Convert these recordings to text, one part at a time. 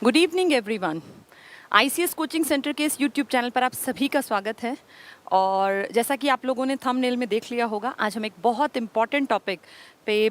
Good evening everyone. ICS coaching centre के इस YouTube channel पर आप सभी का स्वागत है। और जैसा कि आप लोगों ने थंबनेल में देख लिया होगा, आज हम एक बहुत इम्पॉर्टेंट टॉपिक पे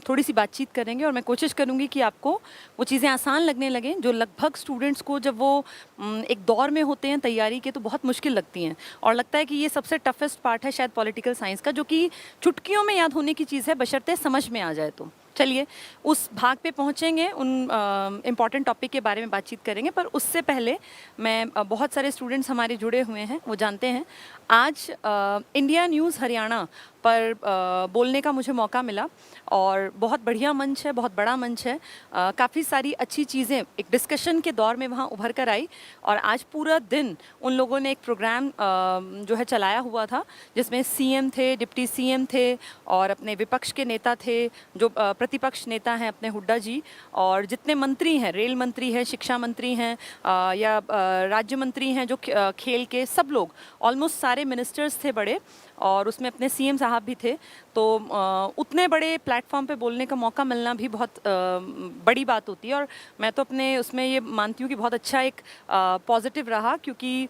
थोड़ी सी बातचीत करेंगे और मैं कोशिश करूंगी कि आपको वो चीज़ें आसान लगने लगें जो लगभग स्टूडेंट्स को जब वो एक दौर में होते हैं तैयारी के तो बहुत मुश्किल लगती हैं। और लगता है कि ये सबसे टफेस्ट पार्ट है शायद पॉलिटिकल साइंस का, जो कि चुटकियों में याद होने की चीज़ है बशर्ते समझ में आ जाए। तो चलिए उस भाग पे पहुंचेंगे, उन इम्पॉर्टेंट टॉपिक के बारे में बातचीत करेंगे। पर उससे पहले मैं बहुत सारे स्टूडेंट्स हमारे जुड़े हुए हैं, वो जानते हैं आज इंडिया न्यूज़ हरियाणा पर बोलने का मुझे मौका मिला और बहुत बढ़िया मंच है, बहुत बड़ा मंच है। काफ़ी सारी अच्छी चीज़ें एक डिस्कशन के दौर में वहाँ उभर कर आई और आज पूरा दिन उन लोगों ने एक प्रोग्राम जो है चलाया हुआ था जिसमें सीएम थे, डिप्टी सीएम थे और अपने विपक्ष के नेता थे, जो प्रतिपक्ष नेता हैं अपने हुड्डा जी, और जितने मंत्री हैं, रेल मंत्री हैं, शिक्षा मंत्री हैं या राज्य मंत्री हैं, जो खेल के, सब लोग ऑलमोस्ट सारे मिनिस्टर्स थे बड़े, और उसमें अपने सीएम साहब भी थे। तो उतने बड़े प्लेटफॉर्म पे बोलने का मौका मिलना भी बहुत बड़ी बात होती है और मैं तो अपने उसमें ये मानती हूँ कि बहुत अच्छा एक पॉजिटिव रहा, क्योंकि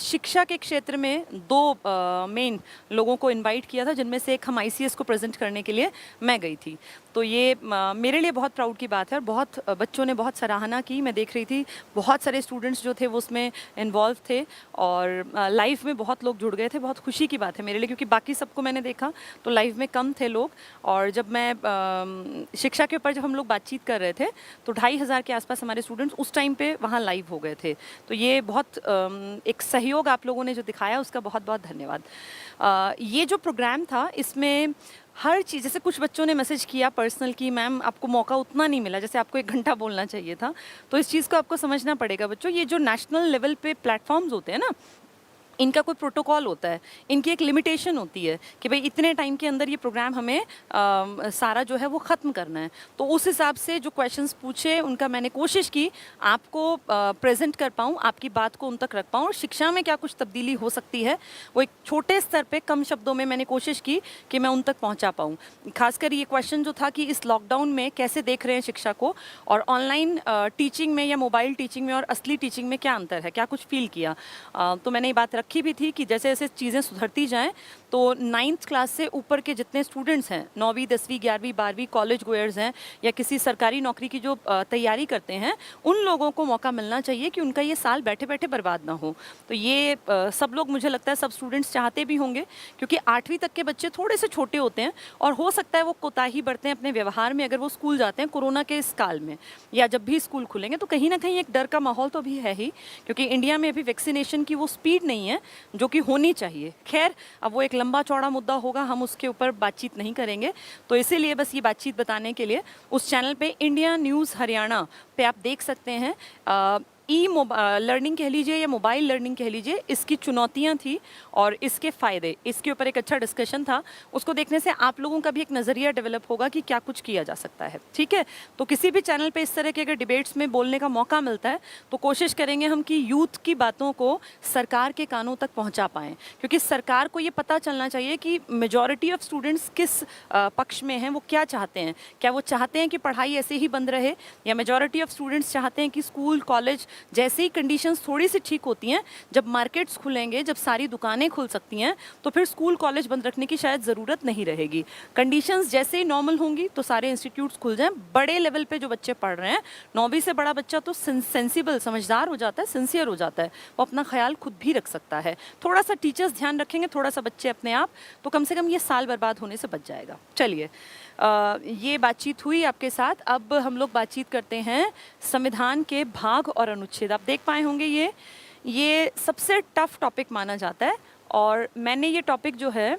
शिक्षा के क्षेत्र में दो मेन लोगों को इनवाइट किया था, जिनमें से एक हम आईसीएस को प्रेजेंट करने के लिए मैं गई थी। तो ये मेरे लिए बहुत प्राउड की बात है और बहुत बच्चों ने बहुत सराहना की। मैं देख रही थी बहुत सारे स्टूडेंट्स जो थे वो उसमें इन्वॉल्व थे और लाइव में बहुत लोग जुड़ गए थे। बहुत खुशी की बात है मेरे लिए, क्योंकि बाकी सबको मैंने देखा तो लाइव में कम थे लोग। और जब मैं शिक्षा के ऊपर जब हम लोग बातचीत कर रहे थे तो 2500 के आसपास हमारे स्टूडेंट्स उस टाइम पे वहाँ लाइव हो गए थे। तो ये बहुत एक सहयोग आप लोगों ने जो दिखाया उसका बहुत बहुत धन्यवाद। ये जो प्रोग्राम था इसमें हर चीज़, जैसे कुछ बच्चों ने मैसेज किया पर्सनल की मैम आपको मौका उतना नहीं मिला, जैसे आपको 1 घंटा बोलना चाहिए था। तो इस चीज़ को आपको समझना पड़ेगा बच्चों, ये जो नेशनल लेवल पे प्लेटफॉर्म्स होते हैं ना, इनका कोई प्रोटोकॉल होता है, इनकी एक लिमिटेशन होती है कि भाई इतने टाइम के अंदर ये प्रोग्राम हमें सारा जो है वो ख़त्म करना है। तो उस हिसाब से जो क्वेश्चंस पूछे उनका मैंने कोशिश की आपको प्रेजेंट कर पाऊँ, आपकी बात को उन तक रख पाऊँ और शिक्षा में क्या कुछ तब्दीली हो सकती है वो एक छोटे स्तर पे कम शब्दों में मैंने कोशिश की कि मैं उन तक पहुँचा पाऊँ। खासकर ये क्वेश्चन जो था कि इस लॉकडाउन में कैसे देख रहे हैं शिक्षा को, और ऑनलाइन टीचिंग में या मोबाइल टीचिंग में और असली टीचिंग में क्या अंतर है, क्या कुछ फील किया। तो मैंने ये बात रखी भी थी कि जैसे जैसे चीज़ें सुधरती जाएं तो 9th क्लास से ऊपर के जितने स्टूडेंट्स हैं, 9वीं 10वीं 11वीं 12वीं कॉलेज गोयर्स हैं या किसी सरकारी नौकरी की जो तैयारी करते हैं, उन लोगों को मौका मिलना चाहिए कि उनका ये साल बैठे बैठे बर्बाद ना हो। तो ये सब लोग, मुझे लगता है सब स्टूडेंट्स चाहते भी होंगे, क्योंकि 8वीं तक के बच्चे थोड़े से छोटे होते हैं और हो सकता है वो कोताही बरतें अपने व्यवहार में अगर वो स्कूल जाते हैं कोरोना के इस काल में, या जब भी स्कूल खुलेंगे तो कहीं ना कहीं एक डर का माहौल तो भी है ही, क्योंकि इंडिया में अभी वैक्सीनेशन की वो स्पीड नहीं है जो कि होनी चाहिए। खैर, अब वो एक लंबा चौड़ा मुद्दा होगा, हम उसके ऊपर बातचीत नहीं करेंगे। तो इसीलिए बस ये बातचीत बताने के लिए उस चैनल पे इंडिया न्यूज़ हरियाणा पे आप देख सकते हैं लर्निंग कह लीजिए या मोबाइल लर्निंग कह लीजिए, इसकी चुनौतियां थी और इसके फ़ायदे, इसके ऊपर एक अच्छा डिस्कशन था। उसको देखने से आप लोगों का भी एक नज़रिया डेवलप होगा कि क्या कुछ किया जा सकता है। ठीक है, तो किसी भी चैनल पे इस तरह के अगर डिबेट्स में बोलने का मौका मिलता है तो कोशिश करेंगे हम कि यूथ की बातों को सरकार के कानों तक पहुँचा पाएँ, क्योंकि सरकार को ये पता चलना चाहिए कि मेजॉरिटी ऑफ स्टूडेंट्स किस पक्ष में हैं, वो क्या चाहते हैं। क्या वो चाहते हैं कि पढ़ाई ऐसे ही बंद रहे, या मेजॉरिटी ऑफ स्टूडेंट्स चाहते हैं कि स्कूल कॉलेज जैसे ही कंडीशंस थोड़ी सी ठीक होती हैं, जब मार्केट्स खुलेंगे, जब सारी दुकानें खुल सकती हैं, तो फिर स्कूल कॉलेज बंद रखने की शायद ज़रूरत नहीं रहेगी। कंडीशंस जैसे ही नॉर्मल होंगी तो सारे इंस्टीट्यूट्स खुल जाएं। बड़े लेवल पे जो बच्चे पढ़ रहे हैं, 9वीं से बड़ा बच्चा तो सेंसिबल, समझदार हो जाता है, सिंसियर हो जाता है, वो अपना ख्याल खुद भी रख सकता है। थोड़ा सा टीचर्स ध्यान रखेंगे, थोड़ा सा बच्चे अपने आप, तो कम से कम ये साल बर्बाद होने से बच जाएगा। चलिए, ये बातचीत हुई आपके साथ। अब हम लोग बातचीत करते हैं संविधान के भाग और अनुच्छेद। आप देख पाए होंगे ये सबसे टफ टॉपिक माना जाता है और मैंने ये टॉपिक जो है,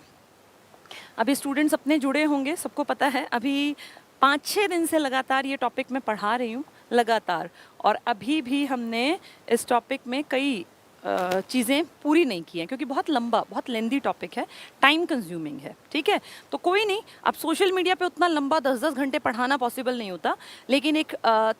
अभी स्टूडेंट्स अपने जुड़े होंगे, सबको पता है, अभी 5-6 दिन से लगातार ये टॉपिक मैं पढ़ा रही हूँ लगातार, और अभी भी हमने इस टॉपिक में कई चीज़ें पूरी नहीं की हैं, क्योंकि बहुत लंबा, बहुत लेंदी टॉपिक है, टाइम कंज्यूमिंग है, ठीक है। तो कोई नहीं, अब सोशल मीडिया पे उतना लंबा 10-10 घंटे पढ़ाना पॉसिबल नहीं होता, लेकिन एक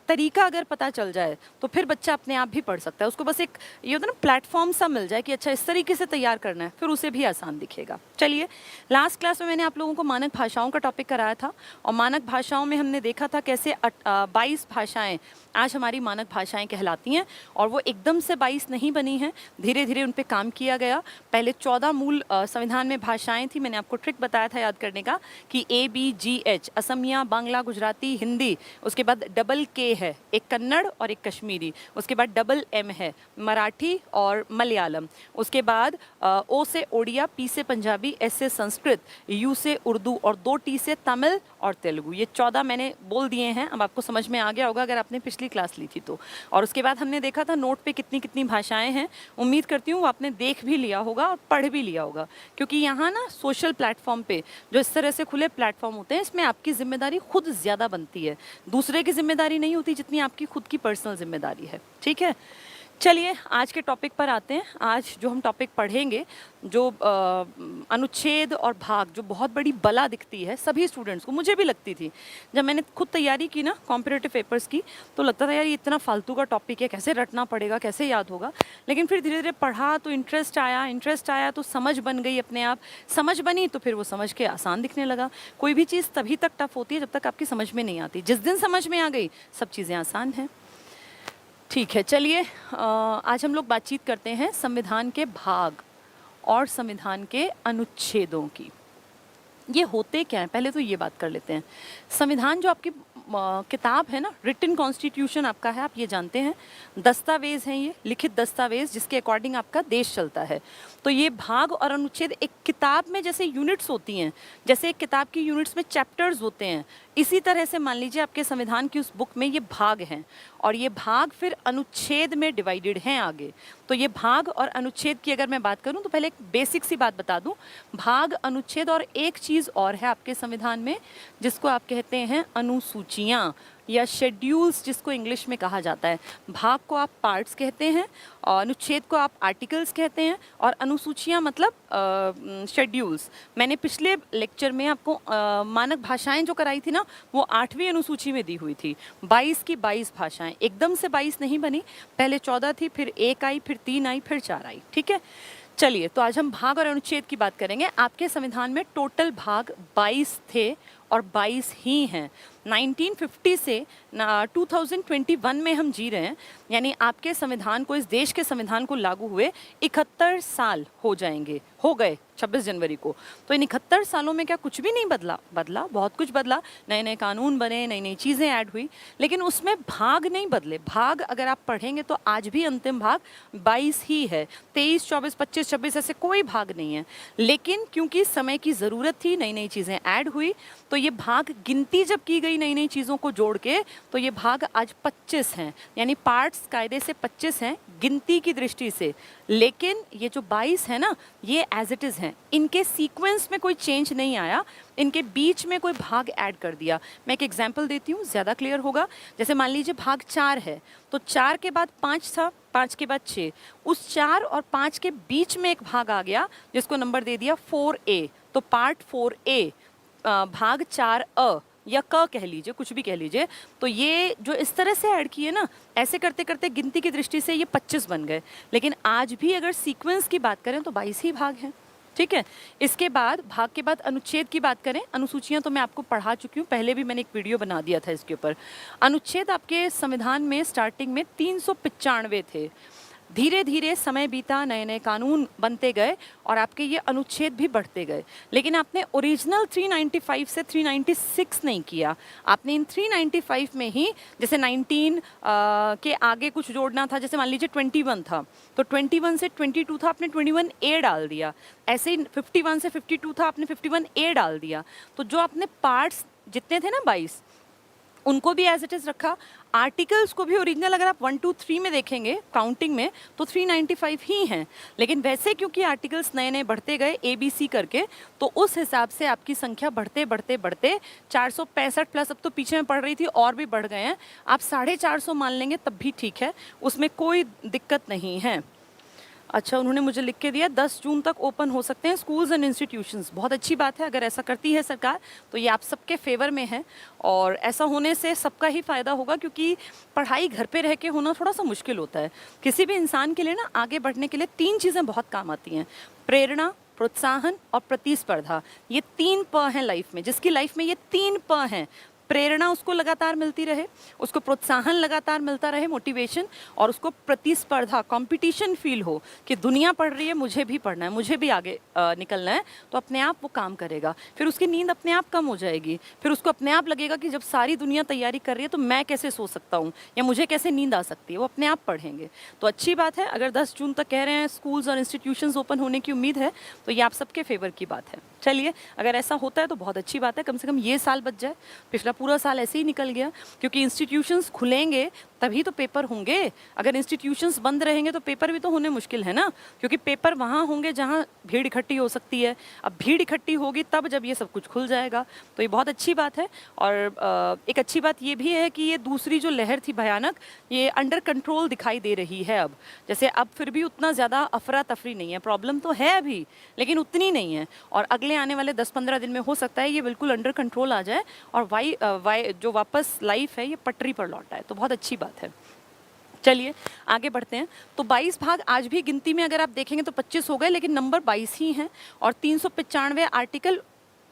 तरीका अगर पता चल जाए तो फिर बच्चा अपने आप भी पढ़ सकता है। उसको बस एक ये होता है ना, प्लेटफॉर्म सा मिल जाए कि अच्छा इस तरीके से तैयार करना है, फिर उसे भी आसान दिखेगा। चलिए, लास्ट क्लास में मैंने आप लोगों को मानक भाषाओं का टॉपिक कराया था, और मानक भाषाओं में हमने देखा था कैसे 22 भाषाएं आज हमारी मानक भाषाएं कहलाती हैं, और वो एकदम से 22 नहीं बनी हैं, धीरे धीरे उन पे काम किया गया। पहले 14 मूल संविधान में भाषाएं थी, मैंने आपको ट्रिक बताया था याद करने का कि ABGH, असमिया, बांग्ला, गुजराती, हिंदी, उसके बाद डबल K है, एक कन्नड़ और एक कश्मीरी, उसके बाद डबल M है, मराठी और मलयालम, उसके बाद O से ओडिया, P से पंजाबी, S से संस्कृत, U से उर्दू और 2 T से तमिल और तेलुगु। ये 14 मैंने बोल दिए हैं, अब आपको समझ में आ गया होगा अगर आपने पिछली क्लास ली थी तो। और उसके बाद हमने देखा था नोट पे कितनी कितनी भाषाएं हैं, उम्मीद करती हूँ वो आपने देख भी लिया होगा और पढ़ भी लिया होगा, क्योंकि यहाँ ना सोशल प्लेटफॉर्म पे जो इस तरह से खुले प्लेटफॉर्म होते हैं, इसमें आपकी जिम्मेदारी खुद ज़्यादा बनती है, दूसरे की जिम्मेदारी नहीं होती जितनी आपकी खुद की पर्सनल जिम्मेदारी है, ठीक है। चलिए आज के टॉपिक पर आते हैं। आज जो हम टॉपिक पढ़ेंगे, जो अनुच्छेद और भाग, जो बहुत बड़ी बला दिखती है सभी स्टूडेंट्स को, मुझे भी लगती थी जब मैंने खुद तैयारी की ना कॉम्पिटिटिव पेपर्स की, तो लगता था यार ये इतना फालतू का टॉपिक है, कैसे रटना पड़ेगा, कैसे याद होगा। लेकिन फिर धीरे धीरे पढ़ा तो इंटरेस्ट आया तो समझ बन गई, अपने आप समझ बनी तो फिर वो समझ के आसान दिखने लगा। कोई भी चीज़ तभी तक टफ होती है जब तक आपकी समझ में नहीं आती, जिस दिन समझ में आ गई सब चीज़ें आसान हैं। ठीक है, चलिए आज हम लोग बातचीत करते हैं संविधान के भाग और संविधान के अनुच्छेदों की। ये होते क्या है, पहले तो ये बात कर लेते हैं। संविधान जो आपकी किताब है ना, रिटन कॉन्स्टिट्यूशन आपका है, आप ये जानते हैं, दस्तावेज हैं, ये लिखित दस्तावेज जिसके अकॉर्डिंग आपका देश चलता है। तो ये भाग और अनुच्छेद एक किताब में जैसे यूनिट्स होती हैं, जैसे एक किताब की यूनिट्स में चैप्टर्स होते हैं, इसी तरह से मान लीजिए आपके संविधान की उस बुक में ये भाग हैं, और ये भाग फिर अनुच्छेद में डिवाइडेड हैं आगे। तो ये भाग और अनुच्छेद की अगर मैं बात करूं तो पहले एक बेसिक सी बात बता दूं, भाग, अनुच्छेद और एक चीज़ और है आपके संविधान में जिसको आप कहते हैं अनुसूचियां या शेड्यूल्स, जिसको इंग्लिश में कहा जाता है। भाग को आप पार्ट्स कहते हैं, और अनुच्छेद को आप आर्टिकल्स कहते हैं, और अनुसूचियां मतलब शेड्यूल्स। मैंने पिछले लेक्चर में आपको मानक भाषाएं जो कराई थी ना, वो 8वीं अनुसूची में दी हुई थी। 22 की 22 भाषाएं, एकदम से 22 नहीं बनी, पहले 14 थी, फिर 1 आई, फिर 3 आई, फिर 4 आई, ठीक है। चलिए, तो आज हम भाग और अनुच्छेद की बात करेंगे। आपके संविधान में टोटल भाग 22 थे और 22 ही हैं। 1950 से 2021 में हम जी रहे हैं, यानी आपके संविधान को, इस देश के संविधान को लागू हुए 71 साल हो गए 26 जनवरी को। तो इन 71 सालों में क्या कुछ भी नहीं बदला, बहुत कुछ बदला, नए नए कानून बने, नई नई चीज़ें ऐड हुई, लेकिन उसमें भाग नहीं बदले। भाग अगर आप पढ़ेंगे तो आज भी अंतिम भाग 22 ही है, 23, 24, 25, 26 ऐसे कोई भाग नहीं है। लेकिन क्योंकि समय की ज़रूरत थी, नई नई चीज़ें ऐड हुई, तो ये भाग गिनती जब की गई नई नई चीज़ों को जोड़ के, तो ये भाग आज 25 हैं, यानी पार्ट्स कायदे से 25 हैं गिनती की दृष्टि से। लेकिन ये जो 22 है ना, ये एज इट इज़ हैं, इनके सीक्वेंस में कोई चेंज नहीं आया, इनके बीच में कोई भाग ऐड कर दिया। मैं एक एग्जांपल देती हूँ, ज़्यादा क्लियर होगा। जैसे मान लीजिए भाग 4 है, तो 4 के बाद 5 था, 5 के बाद 6, उस 4 और 5 के बीच में एक भाग आ गया जिसको नंबर दे दिया 4A, तो पार्ट 4A, भाग 4A या क कह लीजिए, कुछ भी कह लीजिए। तो ये जो इस तरह से ऐड किए ना, ऐसे करते करते गिनती की दृष्टि से ये 25 बन गए। लेकिन आज भी अगर सीक्वेंस की बात करें तो 22 ही भाग हैं, ठीक है। इसके बाद भाग के बाद अनुच्छेद की बात करें, अनुसूचियां तो मैं आपको पढ़ा चुकी हूँ, पहले भी मैंने एक वीडियो बना दिया था इसके ऊपर। अनुच्छेद आपके संविधान में स्टार्टिंग में 395 थे, धीरे धीरे समय बीता, नए नए कानून बनते गए और आपके ये अनुच्छेद भी बढ़ते गए। लेकिन आपने ओरिजिनल 395 से 396 नहीं किया, आपने इन 395 में ही, जैसे 19 के आगे कुछ जोड़ना था, जैसे मान लीजिए 21 था, तो 21 से 22 था, आपने 21A डाल दिया। ऐसे ही 51 से 52 था, आपने 51A डाल दिया। तो जो आपने पार्ट्स जितने थे ना 22, उनको भी एज इट इज़ रखा। आर्टिकल्स को भी ओरिजिनल अगर आप 1, 2, 3 में देखेंगे काउंटिंग में तो 395 ही हैं, लेकिन वैसे क्योंकि आर्टिकल्स नए नए बढ़ते गए ABC करके, तो उस हिसाब से आपकी संख्या बढ़ते बढ़ते बढ़ते 465 प्लस, अब तो पीछे में पड़ रही थी और भी बढ़ गए हैं, आप 450 मान लेंगे तब भी ठीक है, उसमें कोई दिक्कत नहीं है। अच्छा, उन्होंने मुझे लिख के दिया 10 जून तक ओपन हो सकते हैं स्कूल्स एंड इंस्टीट्यूशंस। बहुत अच्छी बात है, अगर ऐसा करती है सरकार तो ये आप सबके फेवर में है, और ऐसा होने से सबका ही फ़ायदा होगा, क्योंकि पढ़ाई घर पे रह के होना थोड़ा सा मुश्किल होता है। किसी भी इंसान के लिए ना आगे बढ़ने के लिए 3 चीज़ें बहुत काम आती हैं: प्रेरणा, प्रोत्साहन और प्रतिस्पर्धा। ये 3 प हैं लाइफ में। जिसकी लाइफ में ये 3 प हैं, प्रेरणा उसको लगातार मिलती रहे, उसको प्रोत्साहन लगातार मिलता रहे, मोटिवेशन, और उसको प्रतिस्पर्धा, कंपटीशन फील हो कि दुनिया पढ़ रही है, मुझे भी पढ़ना है, मुझे भी आगे निकलना है, तो अपने आप वो काम करेगा। फिर उसकी नींद अपने आप कम हो जाएगी, फिर उसको अपने आप लगेगा कि जब सारी दुनिया तैयारी कर रही है तो मैं कैसे सो सकता हूँ या मुझे कैसे नींद आ सकती है, वो अपने आप पढ़ेंगे। तो अच्छी बात है, अगर 10 जून तक कह रहे हैं स्कूल्स और इंस्टीट्यूशंस ओपन होने की उम्मीद है, तो ये आप सबके फेवर की बात है। चलिए, अगर ऐसा होता है तो बहुत अच्छी बात है, कम से कम ये साल बच जाए। पिछला पूरा साल ऐसे ही निकल गया, क्योंकि इंस्टीट्यूशंस खुलेंगे तभी तो पेपर होंगे। अगर इंस्टीट्यूशंस बंद रहेंगे तो पेपर भी तो होने मुश्किल है ना, क्योंकि पेपर वहाँ होंगे जहाँ भीड़ इकट्ठी हो सकती है। अब भीड़ इकट्ठी होगी तब जब ये सब कुछ खुल जाएगा, तो ये बहुत अच्छी बात है। और एक अच्छी बात ये भी है कि ये दूसरी जो लहर थी भयानक, ये अंडर कंट्रोल दिखाई दे रही है अब। जैसे अब फिर भी उतना ज़्यादा अफरा तफरी नहीं है, प्रॉब्लम तो है अभी लेकिन उतनी नहीं है, और अगले आने वाले 10-15 दिन में हो सकता है ये बिल्कुल अंडर कंट्रोल आ जाए और जो वापस लाइफ है ये पटरी पर लौट आए, तो बहुत अच्छी बात है। चलिए आगे बढ़ते हैं। तो 22 भाग आज भी गिनती में अगर आप देखेंगे तो 25 हो गए, लेकिन नंबर 22 ही हैं, और 395 आर्टिकल,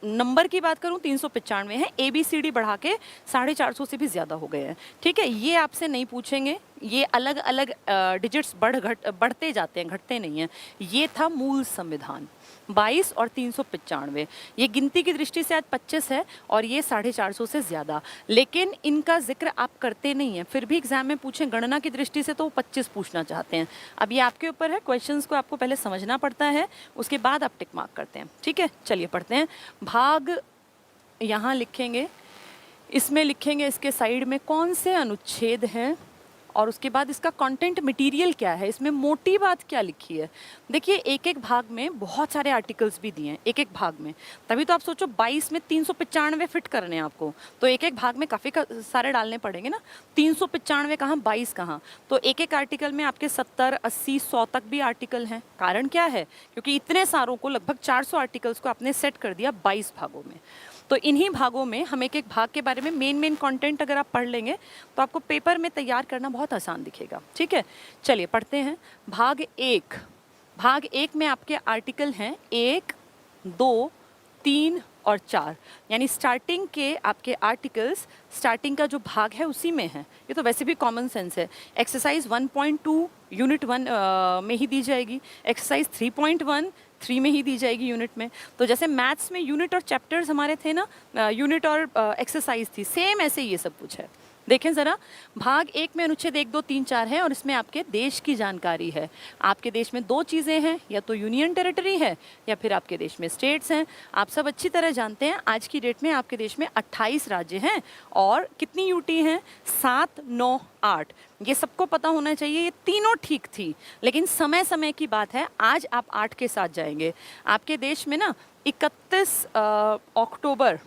नंबर की बात करूं 395 है, ABCD बढ़ा के 450 से भी ज़्यादा हो गए हैं। ठीक है, ये आपसे नहीं पूछेंगे, ये अलग अलग डिजिट्स बढ़ते जाते हैं, घटते नहीं हैं। ये था मूल संविधान 22 और 395, ये गिनती की दृष्टि से आज 25 है और ये 450 से ज़्यादा, लेकिन इनका जिक्र आप करते नहीं हैं। फिर भी एग्जाम में पूछें गणना की दृष्टि से तो वो 25 पूछना चाहते हैं। अब ये आपके ऊपर है, क्वेश्चंस को आपको पहले समझना पड़ता है, उसके बाद आप टिक मार्क करते हैं। ठीक है, चलिए पढ़ते हैं। भाग यहाँ लिखेंगे, इसमें लिखेंगे इसके साइड में कौन से अनुच्छेद हैं, और उसके बाद इसका कंटेंट मटेरियल क्या है, इसमें मोटी बात क्या लिखी है। देखिए, एक एक भाग में बहुत सारे आर्टिकल्स भी दिए हैं, एक एक भाग में, तभी तो आप सोचो 22 में 395 फिट करने हैं आपको, तो एक एक भाग में काफ़ी सारे डालने पड़ेंगे ना। 395 कहाँ, 22 कहाँ, तो एक एक आर्टिकल में आपके 70, 80, 100 तक भी आर्टिकल हैं। कारण क्या है, क्योंकि इतने सारों को, लगभग 400 आर्टिकल्स को आपने सेट कर दिया 22 भागों में। तो इन्हीं भागों में हम एक एक भाग के बारे में मेन कंटेंट अगर आप पढ़ लेंगे तो आपको पेपर में तैयार करना बहुत आसान दिखेगा। ठीक है, चलिए पढ़ते हैं। भाग 1, भाग 1 में आपके आर्टिकल हैं 1, 2, 3 और 4, यानी स्टार्टिंग के आपके आर्टिकल्स, स्टार्टिंग का जो भाग है उसी में है। ये तो वैसे भी कॉमन सेंस है। एक्सरसाइज 1.2 यूनिट 1 में ही दी जाएगी, एक्सरसाइज 3.1 3 में ही दी जाएगी यूनिट में। तो जैसे मैथ्स में यूनिट और चैप्टर्स हमारे थे ना, यूनिट और एक्सरसाइज थी, सेम ऐसे ये सब कुछ है। देखें ज़रा, भाग 1 में अनुच्छेद 1, 2, 3, 4 है, और इसमें आपके देश की जानकारी है। आपके देश में 2 चीज़ें हैं, या तो यूनियन टेरिटरी है या फिर आपके देश में स्टेट्स हैं। आप सब अच्छी तरह जानते हैं आज की डेट में आपके देश में 28 राज्य हैं, और कितनी यूटी हैं, 7, 9, 8। ये सबको पता होना चाहिए, ये तीनों ठीक थी, लेकिन समय समय की बात है, आज आप 8 के साथ जाएंगे। आपके देश में ना 31 अक्टूबर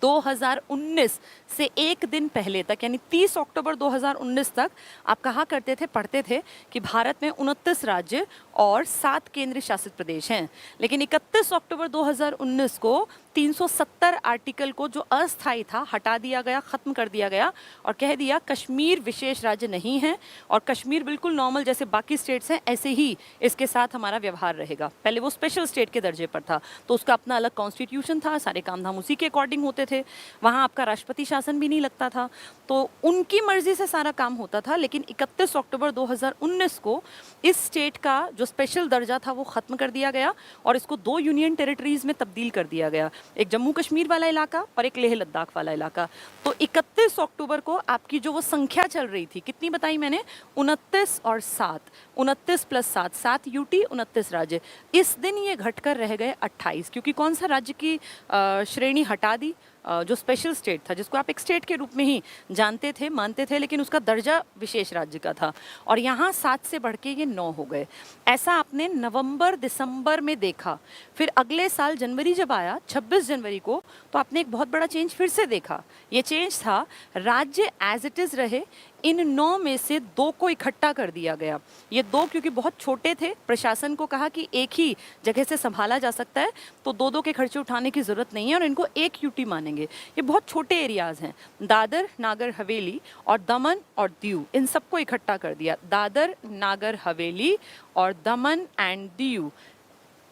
2019 से एक दिन पहले तक, यानी 30 अक्टूबर 2019 तक आप कहा करते थे, पढ़ते थे कि भारत में 29 राज्य और 7 केंद्र शासित प्रदेश हैं। लेकिन 31 अक्टूबर 2019 को 370 आर्टिकल को, जो अस्थायी था, हटा दिया गया, ख़त्म कर दिया गया, और कह दिया कश्मीर विशेष राज्य नहीं है, और कश्मीर बिल्कुल नॉर्मल जैसे बाकी स्टेट्स हैं ऐसे ही इसके साथ हमारा व्यवहार रहेगा। पहले वो स्पेशल स्टेट के दर्जे पर था, तो उसका अपना अलग कॉन्स्टिट्यूशन था, सारे काम धाम उसी के अकॉर्डिंग होते थे, वहाँ आपका राष्ट्रपति शासन भी नहीं लगता था, तो उनकी मर्जी से सारा काम होता था। लेकिन 31 अक्टूबर 2019 को इस स्टेट का जो स्पेशल दर्जा था वो ख़त्म कर दिया गया, और इसको 2 यूनियन टेरिटरीज़ में तब्दील कर दिया गया, एक जम्मू कश्मीर वाला इलाका और एक लेह लद्दाख वाला इलाका। तो 31 अक्टूबर को आपकी जो वो संख्या चल रही थी, कितनी बताई मैंने, 29 और 7, 29 प्लस 7, 7 यूटी, 29 राज्य। इस दिन ये घटकर रह गए 28, क्योंकि कौन सा राज्य की श्रेणी हटा दी, जो स्पेशल स्टेट था, जिसको आप एक स्टेट के रूप में ही जानते थे, मानते थे, लेकिन उसका दर्जा विशेष राज्य का था, और यहाँ 7 से बढ़ के ये 9 हो गए। ऐसा आपने नवंबर दिसंबर में देखा। फिर अगले साल जनवरी जब आया, 26 जनवरी को, तो आपने एक बहुत बड़ा चेंज फिर से देखा। ये चेंज था, राज्य एज इट इज़ रहे, इन 9 में से 2 को इकट्ठा कर दिया गया। ये 2 क्योंकि बहुत छोटे थे, प्रशासन को कहा कि एक ही जगह से संभाला जा सकता है, तो 2-2 के खर्चे उठाने की ज़रूरत नहीं है और इनको एक यूटी मानेंगे। ये बहुत छोटे एरियाज़ हैं, दादर नागर हवेली और दमन और दीव, इन सबको इकट्ठा कर दिया। दादर नागर हवेली और दमन एंड दीव,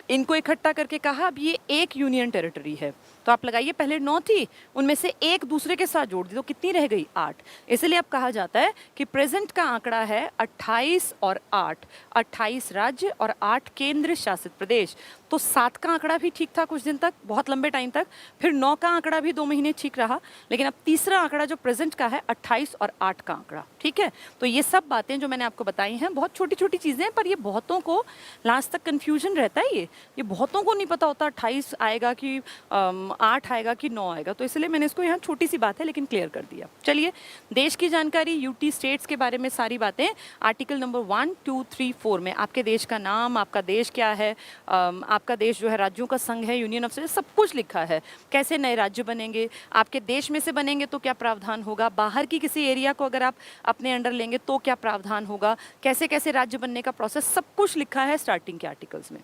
इनको इकट्ठा करके कहा अब ये एक यूनियन टेरिटरी है। तो आप लगाइए, पहले 9 थी, उनमें से एक दूसरे के साथ जोड़ दी तो कितनी रह गई? 8। इसलिए अब कहा जाता है कि प्रेजेंट का आंकड़ा है 28 और 8, 28 राज्य और 8 केंद्र शासित प्रदेश। तो 7 का आंकड़ा भी ठीक था कुछ दिन तक, बहुत लंबे टाइम तक, फिर 9 का आंकड़ा भी 2 महीने ठीक रहा, लेकिन अब तीसरा आंकड़ा जो प्रेजेंट का है 28 और 8 का आंकड़ा, ठीक है। तो ये सब बातें जो मैंने आपको बताई हैं बहुत छोटी छोटी चीज़ें हैं, पर ये बहुतों को लास्ट तक कन्फ्यूजन रहता है। ये बहुतों को नहीं पता होता 28 आएगा कि 8 आएगा कि 9 आएगा, तो इसलिए मैंने इसको यहाँ छोटी सी बात है लेकिन क्लियर कर दिया। चलिए, देश की जानकारी, यूटी स्टेट्स के बारे में सारी बातें आर्टिकल नंबर 1, 2, 3, 4 में आपके देश का नाम, आपका देश क्या है, आपका देश जो है राज्यों का संघ है, यूनियन ऑफ स्टेट्स, सब कुछ लिखा है। कैसे नए राज्य बनेंगे, आपके देश में से बनेंगे तो क्या प्रावधान होगा, बाहर की किसी एरिया को अगर आप अपने अंडर लेंगे तो क्या प्रावधान होगा, कैसे कैसे राज्य बनने का प्रोसेस, सब कुछ लिखा है स्टार्टिंग के आर्टिकल्स में।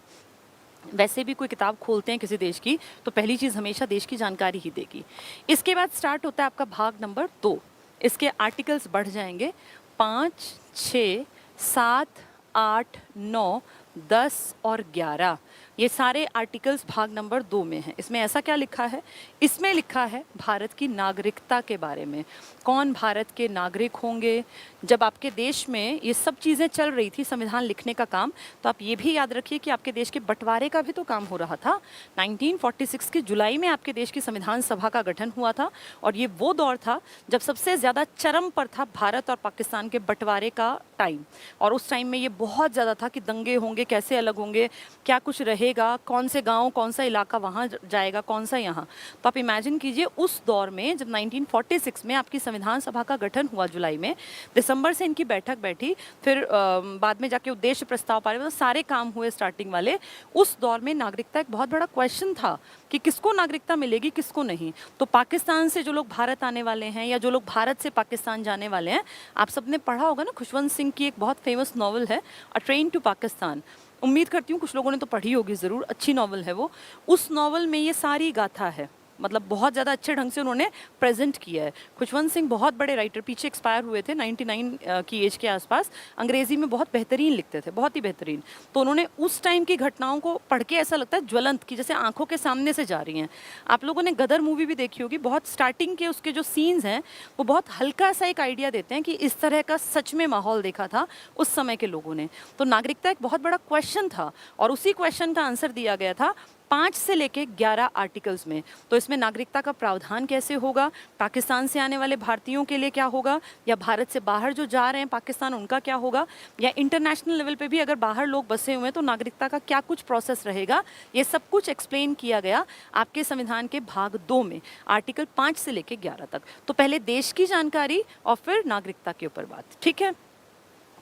वैसे भी कोई किताब खोलते हैं किसी देश की तो पहली चीज़ हमेशा देश की जानकारी ही देगी। इसके बाद स्टार्ट होता है आपका भाग नंबर 2। इसके आर्टिकल्स बढ़ जाएंगे 5, 6, 7, 8, 9, 10 और 11। ये सारे आर्टिकल्स भाग नंबर 2 में हैं। इसमें ऐसा क्या लिखा है? इसमें लिखा है भारत की नागरिकता के बारे में, कौन भारत के नागरिक होंगे। जब आपके देश में ये सब चीज़ें चल रही थी, संविधान लिखने का काम, तो आप ये भी याद रखिए कि आपके देश के बंटवारे का भी तो काम हो रहा था। 1946 के जुलाई में आपके देश की संविधान सभा का गठन हुआ था और ये वो दौर था जब सबसे ज़्यादा चरम पर था भारत और पाकिस्तान के बंटवारे का टाइम। और उस टाइम में ये बहुत ज़्यादा था कि दंगे होंगे, कैसे अलग होंगे, क्या कुछ रहेगा, कौन से गांव, कौन सा इलाका वहाँ जाएगा, कौन सा यहाँ। तो आप इमेजिन कीजिए उस दौर में जब 1946 में आपकी संविधान सभा का गठन हुआ जुलाई में, दिसंबर से इनकी बैठक बैठी, फिर बाद में जाके उद्देश्य प्रस्ताव पारित, मतलब सारे काम हुए स्टार्टिंग वाले। उस दौर में नागरिकता एक बहुत बड़ा क्वेश्चन था कि किसको नागरिकता मिलेगी, किसको नहीं। तो पाकिस्तान से जो लोग भारत आने वाले हैं या जो लोग भारत से पाकिस्तान जाने वाले हैं, आप सबने पढ़ा होगा ना, खुशवंत सिंह की एक बहुत फेमस नॉवल है अ ट्रेन टू पाकिस्तान। उम्मीद करती हूँ कुछ लोगों ने तो पढ़ी होगी ज़रूर, अच्छी नॉवल है वो। उस नॉवल में ये सारी गाथा है, मतलब बहुत ज़्यादा अच्छे ढंग से उन्होंने प्रेजेंट किया है। खुशवंत सिंह बहुत बड़े राइटर, पीछे एक्सपायर हुए थे 99 की एज के आसपास, अंग्रेज़ी में बहुत बेहतरीन लिखते थे, बहुत ही बेहतरीन। तो उन्होंने उस टाइम की घटनाओं को पढ़ के ऐसा लगता है ज्वलंत, की जैसे आंखों के सामने से जा रही हैं। आप लोगों ने गदर मूवी भी देखी होगी, बहुत स्टार्टिंग के उसके जो सीन्स हैं वो बहुत हल्का सा एक आइडिया देते हैं कि इस तरह का सच में माहौल देखा था उस समय के लोगों ने। तो नागरिकता एक बहुत बड़ा क्वेश्चन था और उसी क्वेश्चन का आंसर दिया गया था 5 से लेके 11 आर्टिकल्स में। तो इसमें नागरिकता का प्रावधान कैसे होगा, पाकिस्तान से आने वाले भारतीयों के लिए क्या होगा, या भारत से बाहर जो जा रहे हैं पाकिस्तान उनका क्या होगा, या इंटरनेशनल लेवल पे भी अगर बाहर लोग बसे हुए हैं तो नागरिकता का क्या कुछ प्रोसेस रहेगा, ये सब कुछ एक्सप्लेन किया गया आपके संविधान के भाग 2 में, आर्टिकल 5 से लेके 11 तक। तो पहले देश की जानकारी और फिर नागरिकता के ऊपर बात, ठीक है।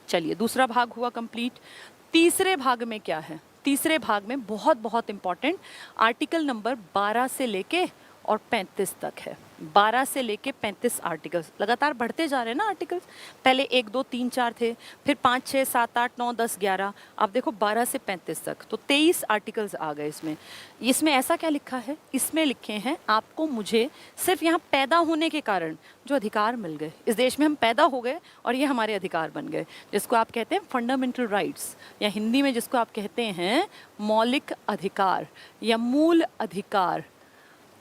चलिए, दूसरा भाग हुआ कंप्लीट। तीसरे भाग में क्या है? तीसरे भाग में बहुत बहुत इंपॉर्टेंट आर्टिकल नंबर 12 से लेके और 35 तक है। 12 से लेके 35 आर्टिकल्स लगातार बढ़ते जा रहे हैं ना आर्टिकल्स। पहले 1, 2, 3, 4 थे, फिर 5, 6, 7, 8, 9, 10, 11, अब देखो 12 से 35 तक, तो 23 आर्टिकल्स आ गए इसमें। इसमें ऐसा क्या लिखा है? इसमें लिखे हैं आपको मुझे सिर्फ यहाँ पैदा होने के कारण जो अधिकार मिल गए, इस देश में हम पैदा हो गए और ये हमारे अधिकार बन गए, जिसको आप कहते हैं फंडामेंटल राइट्स, या हिंदी में जिसको आप कहते हैं मौलिक अधिकार या मूल अधिकार।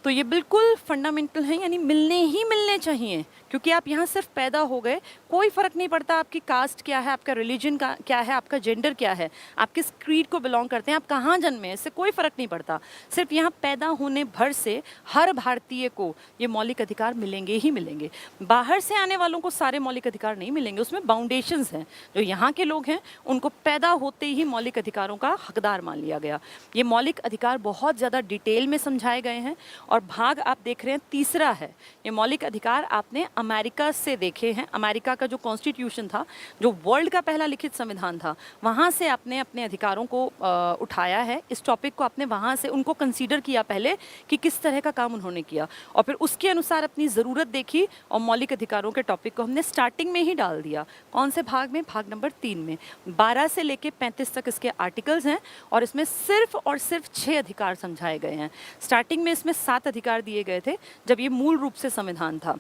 तो ये बिल्कुल फंडामेंटल हैं, यानी मिलने ही मिलने चाहिए, क्योंकि आप यहाँ सिर्फ पैदा हो गए, कोई फ़र्क नहीं पड़ता आपकी कास्ट क्या है, आपका रिलीजन का क्या है, आपका जेंडर क्या है, आप किस क्रीड को बिलोंग करते हैं, आप कहाँ जन्मे, इससे कोई फ़र्क नहीं पड़ता। सिर्फ यहाँ पैदा होने भर से हर भारतीय को ये मौलिक अधिकार मिलेंगे ही मिलेंगे। बाहर से आने वालों को सारे मौलिक अधिकार नहीं मिलेंगे, उसमें बाउंडेशंस हैं। जो यहाँ के लोग हैं उनको पैदा होते ही मौलिक अधिकारों का हकदार मान लिया गया। ये मौलिक अधिकार बहुत ज़्यादा डिटेल में समझाए गए हैं और भाग आप देख रहे हैं तीसरा है। ये मौलिक अधिकार आपने अमेरिका से देखे हैं, अमेरिका का जो कॉन्स्टिट्यूशन था, जो वर्ल्ड का पहला लिखित संविधान था, वहाँ से आपने अपने अधिकारों को उठाया है। इस टॉपिक को आपने वहाँ से उनको कंसीडर किया पहले कि किस तरह का काम उन्होंने किया, और फिर उसके अनुसार अपनी ज़रूरत देखी और मौलिक अधिकारों के टॉपिक को हमने स्टार्टिंग में ही डाल दिया। कौन से भाग में? भाग नंबर 3 में। 12 से लेके 35 तक इसके आर्टिकल्स हैं और इसमें सिर्फ और सिर्फ 6 अधिकार समझाए गए हैं। स्टार्टिंग में इसमें 7 अधिकार दिए गए थे जब ये मूल रूप से संविधान था,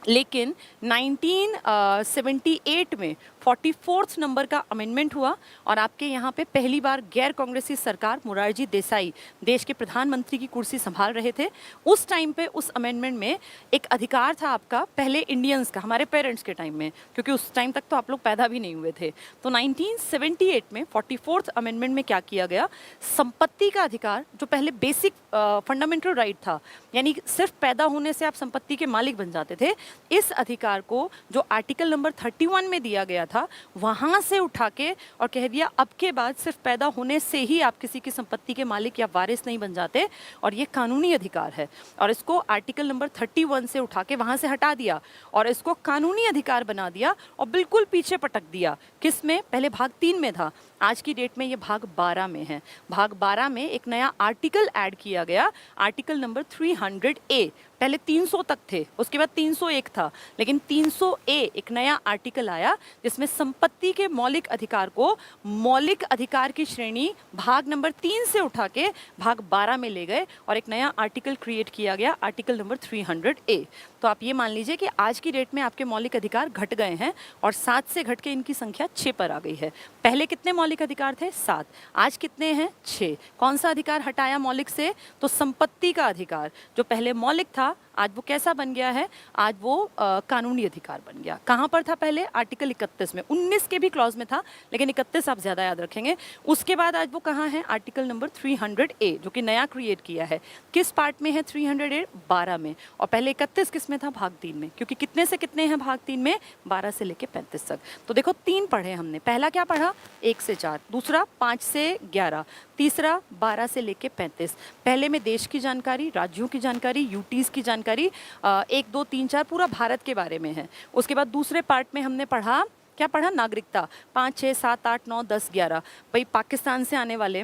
लेकिन 1978 में 44th नंबर का अमेंडमेंट हुआ और आपके यहाँ पे पहली बार गैर कांग्रेसी सरकार, मोरारजी देसाई देश के प्रधानमंत्री की कुर्सी संभाल रहे थे। उस टाइम पे उस अमेंडमेंट में एक अधिकार था आपका, पहले इंडियंस का, हमारे पेरेंट्स के टाइम में, क्योंकि उस टाइम तक तो आप लोग पैदा भी नहीं हुए थे। तो 1978 में 44th अमेंडमेंट में क्या किया गया, संपत्ति का अधिकार, जो पहले बेसिक फंडामेंटल राइट था, यानी सिर्फ पैदा होने से आप संपत्ति के मालिक बन जाते थे, इस अधिकार को जो आर्टिकल नंबर 31 में दिया गया था, वहां से उठा के और कह दिया अब के बाद सिर्फ पैदा होने से ही आप किसी की संपत्ति के मालिक या वारिस नहीं बन जाते, और ये कानूनी अधिकार है। और इसको आर्टिकल नंबर 31 से उठा के वहां से हटा दिया और इसको कानूनी अधिकार बना दिया और बिल्कुल पीछे पटक दिया। किस में? पहले भाग 3 में था, आज की डेट में ये भाग 12 में है। भाग 12 में एक नया आर्टिकल ऐड किया गया, आर्टिकल नंबर 300A। पहले 300 तक थे, उसके बाद 301 था, लेकिन 300A एक नया आर्टिकल आया जिसमें संपत्ति के मौलिक अधिकार को मौलिक अधिकार की श्रेणी भाग नंबर 3 से उठा के भाग 12 में ले गए और एक नया आर्टिकल क्रिएट किया गया, आर्टिकल नंबर 300A। तो आप ये मान लीजिए कि आज की डेट में आपके मौलिक अधिकार घट गए हैं और 7 से घट के इनकी संख्या 6 पर आ गई है। पहले कितने मौलिक अधिकार थे? 7। आज कितने हैं? 6। कौन सा अधिकार हटाया मौलिक से? तो संपत्ति का अधिकार, जो पहले मौलिक था, आज वो कैसा बन गया है? आज वो कानूनी अधिकार बन गया। कहाँ पर था पहले? आर्टिकल 31 में। 19 के भी क्लॉज में था, लेकिन 31 आप ज़्यादा याद रखेंगे। उसके बाद आज वो कहाँ है? आर्टिकल नंबर 300A, जो कि नया क्रिएट किया है। किस पार्ट में है 300A? 12 में। और पहले 31 किस में था? भाग 3 में। क्योंकि कितने से कितने हैं भाग 3 में? 12 से लेके 35 तक। तो देखो 3 पढ़े हमने। पहला क्या पढ़ा? 1 से 4, दूसरा 5 से 11, तीसरा 12 से लेके 35। पहले में देश की जानकारी, राज्यों की जानकारी, यूटीज़ की जानकारी, 1 2 3 4 पूरा भारत के बारे में है। उसके बाद दूसरे पार्ट में हमने पढ़ा, क्या पढ़ा? नागरिकता। 5 6 7 8 9 10 11। भाई पाकिस्तान से आने वाले,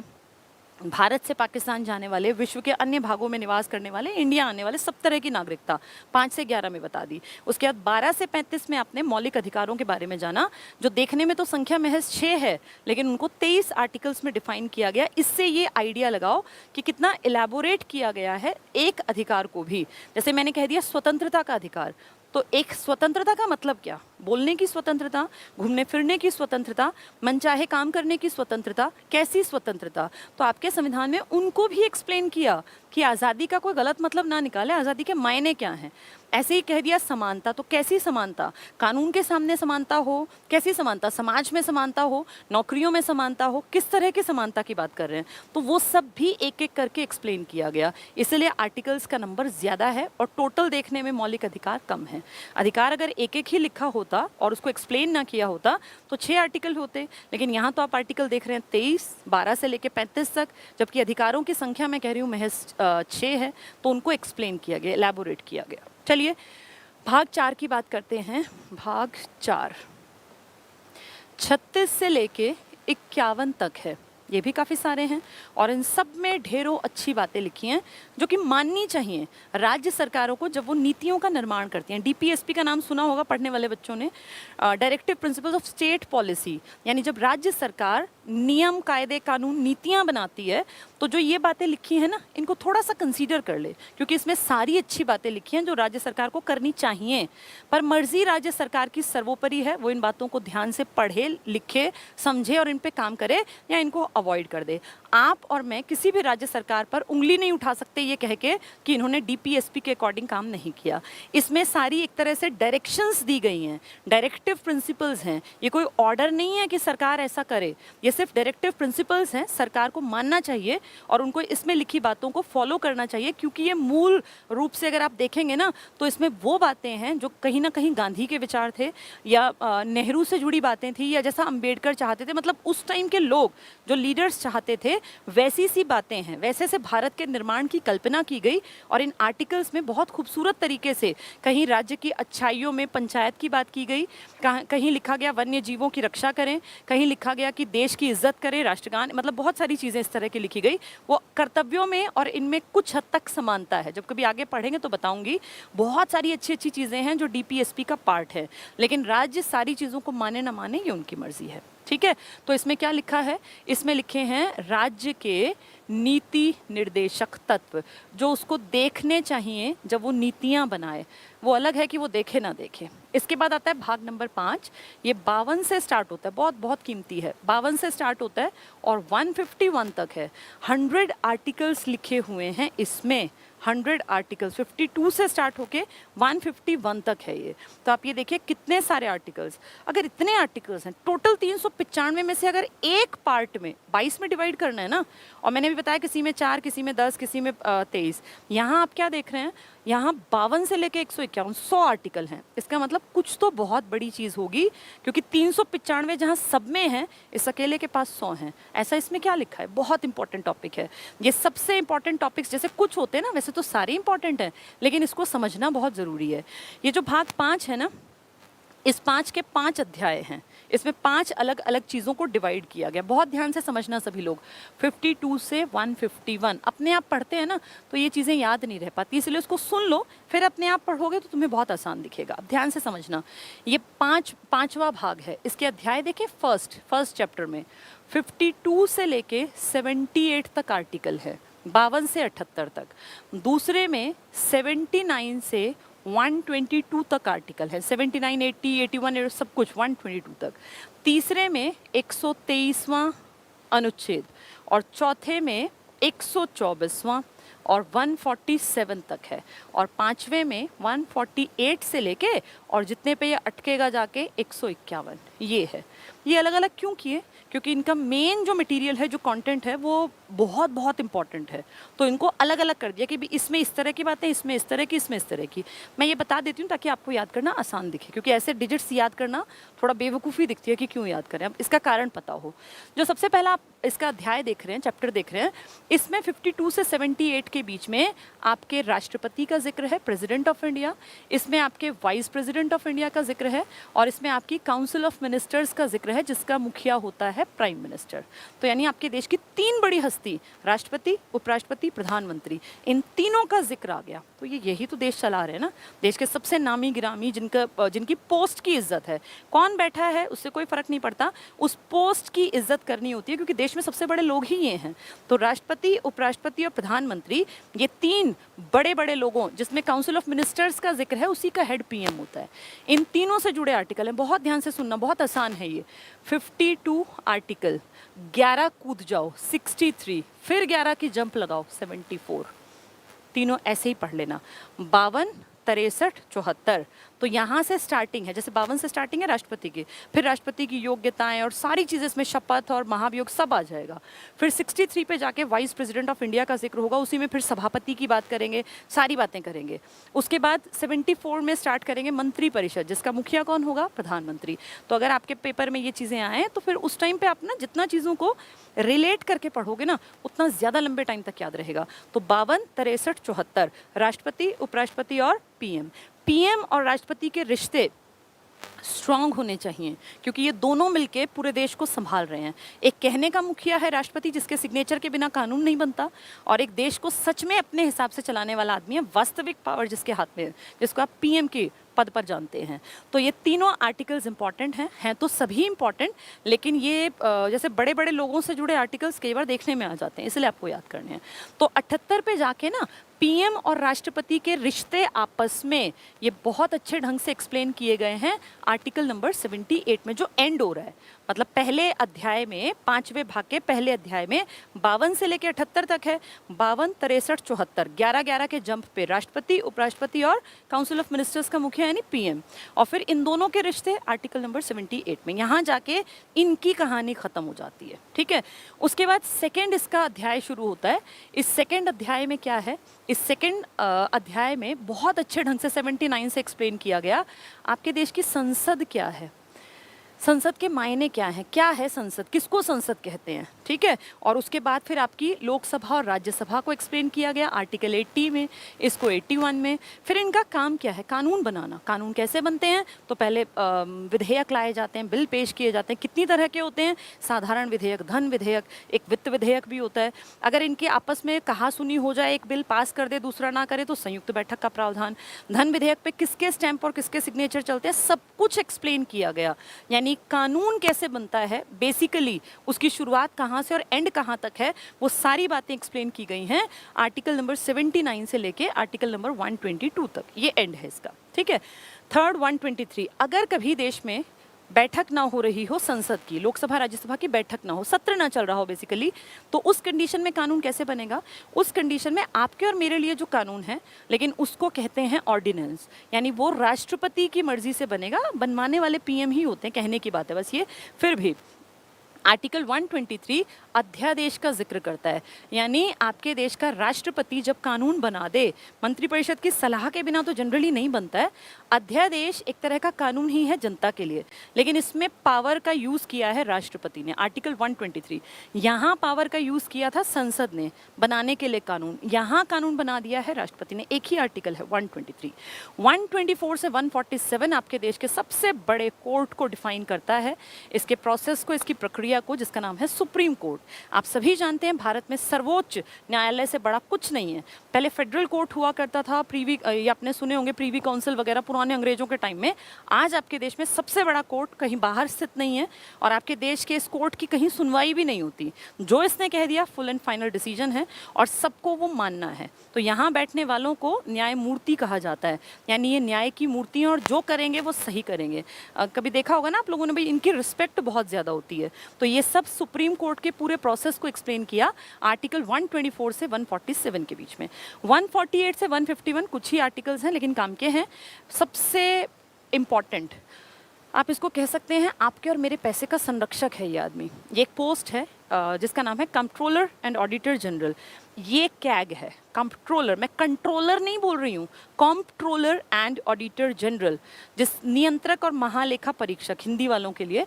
भारत से पाकिस्तान जाने वाले, विश्व के अन्य भागों में निवास करने वाले, इंडिया आने वाले, सब तरह की नागरिकता 5 से 11 में बता दी। उसके बाद 12 से 35 में आपने मौलिक अधिकारों के बारे में जाना, जो देखने में तो संख्या महज 6 है, लेकिन उनको 23 आर्टिकल्स में डिफाइन किया गया। इससे ये आइडिया लगाओ कि कितना इलेबोरेट किया गया है एक अधिकार को भी। जैसे मैंने कह दिया स्वतंत्रता का अधिकार, तो एक स्वतंत्रता का मतलब क्या? बोलने की स्वतंत्रता, घूमने फिरने की स्वतंत्रता, मनचाहे काम करने की स्वतंत्रता। कैसी स्वतंत्रता? तो आपके संविधान में उनको भी एक्सप्लेन किया कि आज़ादी का कोई गलत मतलब ना निकाले, आज़ादी के मायने क्या हैं। ऐसे ही कह दिया समानता, तो कैसी समानता? कानून के सामने समानता हो, कैसी समानता? समाज में समानता हो, नौकरियों में समानता हो, किस तरह की समानता की बात कर रहे हैं? तो वो सब भी एक एक करके एक्सप्लेन किया गया। इसलिए आर्टिकल्स का नंबर ज़्यादा है और टोटल देखने में मौलिक अधिकार कम है। अधिकार अगर एक एक ही लिखा होता और उसको एक्सप्लेन ना किया होता तो 6 आर्टिकल होते, लेकिन यहाँ तो आप आर्टिकल देख रहे हैं 23, 12 से लेके 35 तक, जबकि अधिकारों की संख्या मैं कह रही हूँ महज 6 है, तो उनको एक्सप्लेन किया गया, एलैबोरेट किया गया। चलिए भाग 4 की बात करते हैं। भाग 4 36 से लेके 51 तक है, ये भी काफ़ी सारे हैं और इन सब में ढेरों अच्छी बातें लिखी हैं जो कि माननी चाहिए राज्य सरकारों को जब वो नीतियों का निर्माण करती हैं। डीपीएसपी का नाम सुना होगा पढ़ने वाले बच्चों ने, directive principles of state policy, यानी जब राज्य सरकार नियम, कायदे, कानून, नीतियाँ बनाती है तो जो ये बातें लिखी हैं ना, इनको थोड़ा सा कंसीडर कर ले, क्योंकि इसमें सारी अच्छी बातें लिखी हैं जो राज्य सरकार को करनी चाहिए। पर मर्जी राज्य सरकार की सर्वोपरि है, वो इन बातों को ध्यान से पढ़े, लिखे, समझे और इन पे काम करे या इनको अवॉइड कर दे। आप और मैं किसी भी राज्य सरकार पर उंगली नहीं उठा सकते ये कह के कि इन्होंने डीपीएसपी के अकॉर्डिंग काम नहीं किया। इसमें सारी एक तरह से डायरेक्शंस दी गई हैं, डायरेक्टिव प्रिंसिपल्स हैं। ये कोई ऑर्डर नहीं है कि सरकार ऐसा करे, ये सिर्फ डायरेक्टिव प्रिंसिपल्स हैं। सरकार को मानना चाहिए और उनको इसमें लिखी बातों को फॉलो करना चाहिए, क्योंकि ये मूल रूप से अगर आप देखेंगे ना तो इसमें वो बातें हैं जो कहीं ना कहीं गांधी के विचार थे या नेहरू से जुड़ी बातें थी या जैसा अंबेडकर चाहते थे। मतलब उस टाइम के लोग जो लीडर्स चाहते थे वैसी सी बातें हैं, वैसे से भारत के निर्माण की कल्पना की गई और इन आर्टिकल्स में बहुत खूबसूरत तरीके से कहीं राज्य की अच्छाइयों में पंचायत की बात की गई, कहीं लिखा गया वन्य जीवों की रक्षा करें, कहीं लिखा गया कि देश की इज्जत करें, राष्ट्रगान, मतलब बहुत सारी चीज़ें इस तरह की लिखी गई। वो कर्तव्यों में और इनमें कुछ हद तक समानता है, जब कभी आगे पढ़ेंगे तो बताऊंगी। बहुत सारी अच्छी अच्छी चीज़ें हैं जो डीपीएसपी का पार्ट है, लेकिन राज्य सारी चीज़ों को माने ना माने ये उनकी मर्जी है। ठीक है, तो इसमें क्या लिखा है? इसमें लिखे हैं राज्य के नीति निर्देशक तत्व, जो उसको देखने चाहिए जब वो नीतियां बनाए। वो अलग है कि वो देखे ना देखे। इसके बाद आता है भाग नंबर 5। ये 52 से स्टार्ट होता है, बहुत बहुत कीमती है। 52 से स्टार्ट होता है और 151 तक है। 100 आर्टिकल्स लिखे हुए हैं इसमें, 100 आर्टिकल्स 52 से स्टार्ट होके 151 तक है ये। तो आप ये देखिए कितने सारे आर्टिकल्स। अगर इतने आर्टिकल्स हैं, टोटल 395 में से अगर एक पार्ट में 22 में डिवाइड करना है ना, और मैंने भी बताया किसी में 4, किसी में 10, किसी में 23, यहाँ आप क्या देख रहे हैं, यहाँ 52 से लेके 151 100 आर्टिकल हैं। इसका मतलब कुछ तो बहुत बड़ी चीज़ होगी, क्योंकि 395 जहाँ सब में है, इस अकेले के पास 100 हैं। ऐसा इसमें क्या लिखा है? बहुत इंपॉर्टेंट टॉपिक है ये। सबसे इंपॉर्टेंट टॉपिक्स, जैसे कुछ होते हैं ना, वैसे तो सारे इंपॉर्टेंट हैं, लेकिन इसको समझना बहुत ज़रूरी है। ये जो भाग 5 है ना, इस 5 के 5 अध्याय हैं। इसमें 5 अलग अलग चीज़ों को डिवाइड किया गया। बहुत ध्यान से समझना सभी लोग। 52 से 151 अपने आप पढ़ते हैं ना तो ये चीज़ें याद नहीं रह पाती, इसलिए उसको सुन लो, फिर अपने आप पढ़ोगे तो तुम्हें बहुत आसान दिखेगा। अब ध्यान से समझना, ये पांचवा भाग है। इसके अध्याय देखिए, फर्स्ट चैप्टर में 52 से लेके 78 तक आर्टिकल है, 52 से 78 तक। दूसरे में 79 से 122 तक आर्टिकल है, 79, 80, 81 सब कुछ 122 तक। तीसरे में 123वां अनुच्छेद और चौथे में 124वां और 147 तक है, और पांचवे में 148 से लेके और जितने पे ये अटकेगा जाके 151 ये है। ये अलग अलग क्यों किए? क्योंकि इनका मेन जो मटेरियल है, जो कंटेंट है, वो बहुत बहुत इंपॉर्टेंट है, तो इनको अलग अलग कर दिया कि भी इसमें इस तरह की बातें, इसमें इस तरह की, इसमें इस तरह की। मैं ये बता देती हूँ ताकि आपको याद करना आसान दिखे, क्योंकि ऐसे डिजिट्स याद करना थोड़ा बेवकूफ़ी दिखती है कि क्यों याद करें। अब इसका कारण पता हो। जो सबसे पहला आप इसका अध्याय देख रहे हैं, चैप्टर देख रहे हैं, इसमें 52 से 78 के बीच में आपके राष्ट्रपति का जिक्र है, प्रेसिडेंट ऑफ इंडिया। इसमें आपके वाइस प्रेसिडेंट ऑफ इंडिया का जिक्र है, और इसमें आपकी काउंसिल ऑफ मिनिस्टर्स का जिक्र है, जिसका मुखिया होता है प्राइम मिनिस्टर। तो यानी आपके देश की 3 बड़ी हस्ती, राष्ट्रपति, उपराष्ट्रपति, प्रधानमंत्री, इन तीनों का जिक्र आ गया। तो ये यही तो देश चला रहे हैं ना, देश के सबसे नामी गिरामी, जिनकी पोस्ट की इज्जत है। कौन बैठा है उससे कोई फर्क नहीं पड़ता, उस पोस्ट की इज्जत करनी होती है, क्योंकि देश में सबसे बड़े लोग ही ये हैं। तो राष्ट्रपति, उपराष्ट्रपति और प्रधानमंत्री, ये 3 बड़े बड़े लोगों, जिसमें काउंसिल ऑफ मिनिस्टर्स का जिक्र है, उसी का हेड पीएम होता है। इन तीनों से जुड़े आर्टिकल हैं, बहुत ध्यान से सुनना, बहुत आसान है ये। 52 आर्टिकल, 11 कूद जाओ 63, फिर 11 की जंप लगाओ 74, तीनों ऐसे ही पढ़ लेना। 52, 63, 74, तो यहाँ से स्टार्टिंग है। जैसे 52 से स्टार्टिंग है राष्ट्रपति की, फिर राष्ट्रपति की योग्यताएं और सारी चीज़ें, इसमें शपथ और महाभियोग सब आ जाएगा। फिर 63 पे जाके वाइस प्रेसिडेंट ऑफ इंडिया का जिक्र होगा, उसी में फिर सभापति की बात करेंगे, सारी बातें करेंगे। उसके बाद 74 में स्टार्ट करेंगे मंत्री परिषद, जिसका मुखिया कौन होगा? प्रधानमंत्री। तो अगर आपके पेपर में ये चीज़ें आएँ तो फिर उस टाइम पर आप ना जितना चीज़ों को रिलेट करके पढ़ोगे ना, उतना ज़्यादा लंबे टाइम तक याद रहेगा। तो 52, 63, 74 राष्ट्रपति, उपराष्ट्रपति और पीएम और राष्ट्रपति के रिश्ते स्ट्रांग होने चाहिए, क्योंकि ये दोनों मिलके पूरे देश को संभाल रहे हैं। एक कहने का मुखिया है राष्ट्रपति, जिसके सिग्नेचर के बिना कानून नहीं बनता, और एक देश को सच में अपने हिसाब से चलाने वाला आदमी है, वास्तविक पावर जिसके हाथ में है, जिसको आप पीएम के पद पर जानते हैं। तो ये तीनों आर्टिकल्स इंपॉर्टेंट हैं तो सभी इंपॉर्टेंट, लेकिन ये जैसे बड़े बड़े लोगों से जुड़े आर्टिकल्स कई बार देखने में आ जाते हैं, इसलिए आपको याद करने हैं। तो 78 पे जाके ना पीएम और राष्ट्रपति के रिश्ते आपस में ये बहुत अच्छे ढंग से एक्सप्लेन किए गए हैं आर्टिकल नंबर 78 में, जो एंड हो रहा है। मतलब पहले अध्याय में, 5वें भाग के पहले अध्याय में 52 से लेकर 78 तक है। 52, 63, 74, 11 के जंप पे राष्ट्रपति, उपराष्ट्रपति और काउंसिल ऑफ मिनिस्टर्स का मुखिया यानी पीएम, और फिर इन दोनों के रिश्ते आर्टिकल नंबर 78 में। यहाँ जाके इनकी कहानी खत्म हो जाती है, ठीक है। उसके बाद सेकेंड इसका अध्याय शुरू होता है। इस सेकेंड अध्याय में क्या है? इस सेकेंड अध्याय में बहुत अच्छे ढंग से 79 से एक्सप्लेन किया गया आपके देश की संसद क्या है। संसद के मायने क्या है संसद, किसको संसद कहते हैं, ठीक है। और उसके बाद फिर आपकी लोकसभा और राज्यसभा को एक्सप्लेन किया गया आर्टिकल 80 में, इसको 81 में। फिर इनका काम क्या है, कानून बनाना। कानून कैसे बनते हैं, तो पहले विधेयक लाए जाते हैं, बिल पेश किए जाते हैं। कितनी तरह के होते हैं, साधारण विधेयक, धन विधेयक, एक वित्त विधेयक भी होता है। अगर इनके आपस में कहा सुनी हो जाए, एक बिल पास कर दे दूसरा ना करे, तो संयुक्त बैठक का प्रावधान। धन विधेयक पे किसके स्टैंप और किसके सिग्नेचर चलते हैं, सब कुछ एक्सप्लेन किया गया। यानी कानून कैसे बनता है, बेसिकली उसकी शुरुआत कहाँ से और एंड कहाँ तक है, वो सारी बातें एक्सप्लेन की गई हैं आर्टिकल नंबर 79 से लेके आर्टिकल नंबर 122 तक, ये एंड है इसका, ठीक है। थर्ड 123, अगर कभी देश में बैठक ना हो रही हो संसद की, लोकसभा राज्यसभा की बैठक ना हो, सत्र ना चल रहा हो बेसिकली, तो उस कंडीशन में कानून कैसे बनेगा। उस कंडीशन में आपके और मेरे लिए जो कानून है, लेकिन उसको कहते हैं ऑर्डिनेंस, यानी वो राष्ट्रपति की मर्जी से बनेगा, बनवाने वाले पीएम ही होते हैं, कहने की बात है बस ये। फिर भी आर्टिकल 123 अध्यादेश का जिक्र करता है, यानी आपके देश का राष्ट्रपति जब कानून बना दे, मंत्रिपरिषद की सलाह के बिना तो जनरली नहीं बनता है। अध्यादेश एक तरह का कानून ही है जनता के लिए, लेकिन इसमें पावर का यूज़ किया है राष्ट्रपति ने। आर्टिकल 123 यहाँ पावर का यूज़ किया था संसद ने बनाने के लिए कानून, यहाँ कानून बना दिया है राष्ट्रपति ने। एक ही आर्टिकल है 123। 124 से 147 आपके देश के सबसे बड़े कोर्ट को डिफाइन करता है, इसके प्रोसेस को, इसकी प्रक्रिया को, जिसका नाम है सुप्रीम कोर्ट। आप सभी जानते हैं भारत में सर्वोच्च न्यायालय से बड़ा कुछ नहीं है। पहले फेडरल कोर्ट हुआ करता था, प्रीवी, ये आपने सुने होंगे प्रीवी काउंसिल वगैरह पुराने अंग्रेजों के टाइम में। आज आपके देश में सबसे बड़ा कोर्ट कहीं बाहर स्थित नहीं है, और आपके देश के इस कोर्ट की कहीं सुनवाई भी नहीं होती। जो इसने कह दिया फुल एंड फाइनल डिसीजन है, और सबको वो मानना है। तो यहाँ बैठने वालों को न्यायमूर्ति कहा जाता है, यानी ये न्याय की मूर्ति हैं, और जो करेंगे वो सही करेंगे। कभी देखा होगा ना आप लोगों ने भाई, इनकी रिस्पेक्ट बहुत ज़्यादा होती है। तो ये सब सुप्रीम कोर्ट के पूरे प्रोसेस को एक्सप्लेन किया आर्टिकल 124 से 147 के बीच में। 148 से 151 कुछ ही आर्टिकल्स हैं, लेकिन काम के हैं। सबसे इम्पॉर्टेंट, आप इसको कह सकते हैं आपके और मेरे पैसे का संरक्षक है ये आदमी। ये एक पोस्ट है जिसका नाम है कंट्रोलर एंड ऑडिटर जनरल। ये कैग है, कंट्रोलर, मैं कंट्रोलर नहीं बोल रही हूँ, कंट्रोलर एंड ऑडिटर जनरल, जिस नियंत्रक और महालेखा परीक्षक हिंदी वालों के लिए।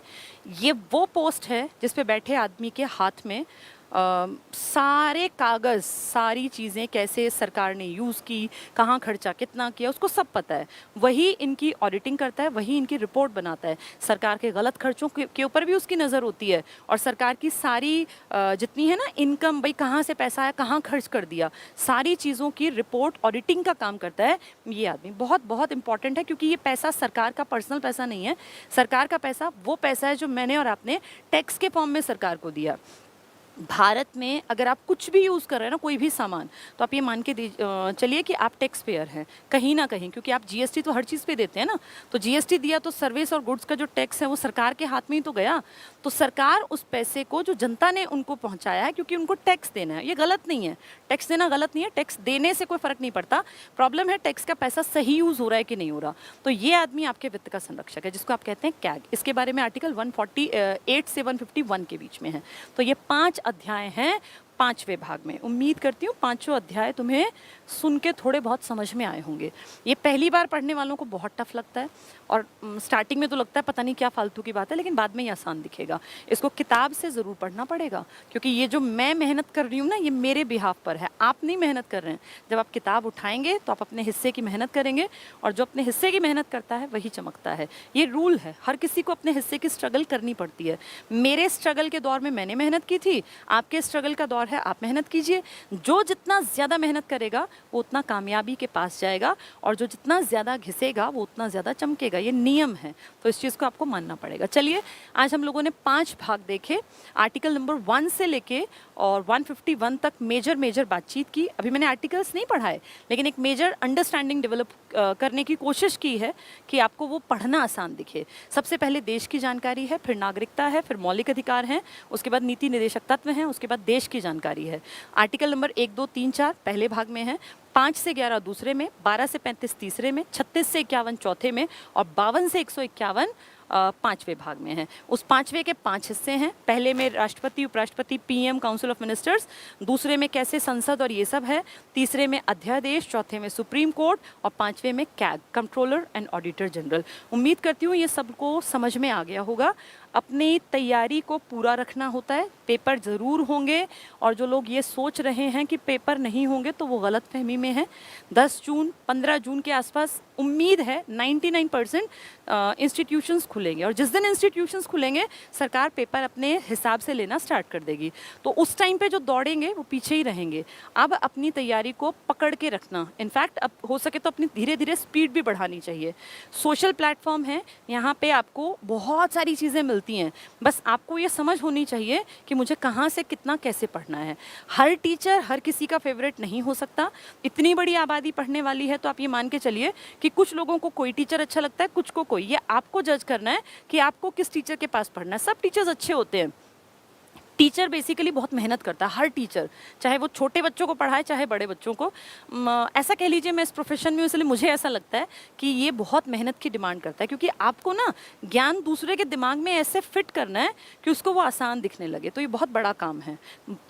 ये वो पोस्ट है जिस पे बैठे आदमी के हाथ में सारे कागज़, सारी चीज़ें कैसे सरकार ने यूज़ की, कहाँ खर्चा कितना किया, उसको सब पता है। वही इनकी ऑडिटिंग करता है, वही इनकी रिपोर्ट बनाता है। सरकार के गलत खर्चों के ऊपर भी उसकी नज़र होती है, और सरकार की सारी जितनी है ना इनकम, भाई कहाँ से पैसा आया, कहाँ खर्च कर दिया, सारी चीज़ों की रिपोर्ट, ऑडिटिंग का काम करता है ये आदमी। बहुत बहुत इंपॉर्टेंट है, क्योंकि ये पैसा सरकार का पर्सनल पैसा नहीं है। सरकार का पैसा वो पैसा है जो मैंने और आपने टैक्स के फॉर्म में सरकार को दिया। भारत में अगर आप कुछ भी यूज़ कर रहे हैं ना, कोई भी सामान, तो आप ये मान के चलिए कि आप टैक्स पेयर हैं कहीं ना कहीं, क्योंकि आप जीएसटी तो हर चीज़ पे देते हैं ना। तो जीएसटी दिया तो सर्विस और गुड्स का जो टैक्स है वो सरकार के हाथ में ही तो गया। तो सरकार उस पैसे को जो जनता ने उनको पहुंचाया है, क्योंकि उनको टैक्स देना है, ये गलत नहीं है। टैक्स देना गलत नहीं है, टैक्स देने से कोई फ़र्क नहीं पड़ता। प्रॉब्लम है टैक्स का पैसा सही यूज़ हो रहा है कि नहीं हो रहा। तो ये आदमी आपके वित्त का संरक्षक है, जिसको आप कहते हैं कैग। इसके बारे में आर्टिकल 148 से 151 के बीच में है। तो ये 5 अध्याय हैं 5वें भाग में। उम्मीद करती हूँ 5 अध्याय तुम्हें सुन के थोड़े बहुत समझ में आए होंगे। ये पहली बार पढ़ने वालों को बहुत टफ लगता है, और स्टार्टिंग में तो लगता है पता नहीं क्या फालतू की बात है, लेकिन बाद में ये आसान दिखेगा। इसको किताब से ज़रूर पढ़ना पड़ेगा, क्योंकि ये जो मैं मेहनत कर रही हूँ ना, ये मेरे बिहाफ पर है, आप नहीं मेहनत कर रहे हैं। जब आप किताब उठाएंगे तो आप अपने हिस्से की मेहनत करेंगे, और जो अपने हिस्से की मेहनत करता है वही चमकता है। ये रूल है, हर किसी को अपने हिस्से की स्ट्रगल करनी पड़ती है। मेरे स्ट्रगल के दौर में मैंने मेहनत की थी, आपके स्ट्रगल का दौर है, आप मेहनत कीजिए। जो जितना ज़्यादा मेहनत करेगा वो उतना कामयाबी के पास जाएगा, और जो जितना ज़्यादा घिसेगा वो उतना ज़्यादा चमकेगा। ये नियम है, तो इस चीज़ को आपको मानना पड़ेगा। चलिए, आज हम लोगों ने 5 भाग देखे, आर्टिकल नंबर 1 से लेके और 151 तक मेजर बातचीत की। अभी मैंने आर्टिकल्स नहीं पढ़ाए, लेकिन एक मेजर अंडरस्टैंडिंग डेवलप करने की कोशिश की है कि आपको वो पढ़ना आसान दिखे। सबसे पहले देश की जानकारी है, फिर नागरिकता है, फिर मौलिक अधिकार हैं, उसके बाद नीति निर्देशक तत्व हैं, उसके बाद देश की जानकारी है। आर्टिकल नंबर 1, 2, 3, 4 पहले भाग में है, 5 से 11 दूसरे में, 12 से 35 तीसरे में, 36 से 51 चौथे में, और 52 से 151 पांचवें भाग में है। उस पांचवें के 5 हिस्से हैं। पहले में राष्ट्रपति, उपराष्ट्रपति, पीएम, काउंसिल ऑफ मिनिस्टर्स, दूसरे में कैसे संसद और ये सब है, तीसरे में अध्यादेश, चौथे में सुप्रीम कोर्ट और पांचवें में CAG, controller and auditor general. उम्मीद करती हूँ ये सबको समझ में आ गया होगा। अपनी तैयारी को पूरा रखना होता है। पेपर ज़रूर होंगे और जो लोग ये सोच रहे हैं कि पेपर नहीं होंगे तो वो गलत फहमी में है। 10 जून 15 जून के आसपास उम्मीद है 99% इंस्टीट्यूशंस खुलेंगे और जिस दिन इंस्टीट्यूशंस खुलेंगे सरकार पेपर अपने हिसाब से लेना स्टार्ट कर देगी। तो उस टाइम पे जो दौड़ेंगे वो पीछे ही रहेंगे। अब अपनी तैयारी को पकड़ के रखना, इनफैक्ट अब हो सके तो अपनी धीरे धीरे स्पीड भी बढ़ानी चाहिए। सोशल प्लेटफॉर्म है, यहाँ पे आपको बहुत सारी चीज़ें मिलती हैं, बस आपको ये समझ होनी चाहिए कि मुझे कहाँ से कितना कैसे पढ़ना है। हर टीचर हर किसी का फेवरेट नहीं हो सकता। इतनी बड़ी आबादी पढ़ने वाली है तो आप ये मान के चलिए कि कुछ लोगों को कोई टीचर अच्छा लगता है, कुछ को कोई। ये आपको जज करना है कि आपको किस टीचर के पास पढ़ना है। सब टीचर्स अच्छे होते हैं। टीचर बेसिकली बहुत मेहनत करता है, हर टीचर, चाहे वो छोटे बच्चों को पढ़ाए चाहे बड़े बच्चों को। ऐसा कह लीजिए मैं इस प्रोफेशन में, इसलिए मुझे ऐसा लगता है कि ये बहुत मेहनत की डिमांड करता है, क्योंकि आपको ना ज्ञान दूसरे के दिमाग में ऐसे फिट करना है कि उसको वो आसान दिखने लगे। तो ये बहुत बड़ा काम है।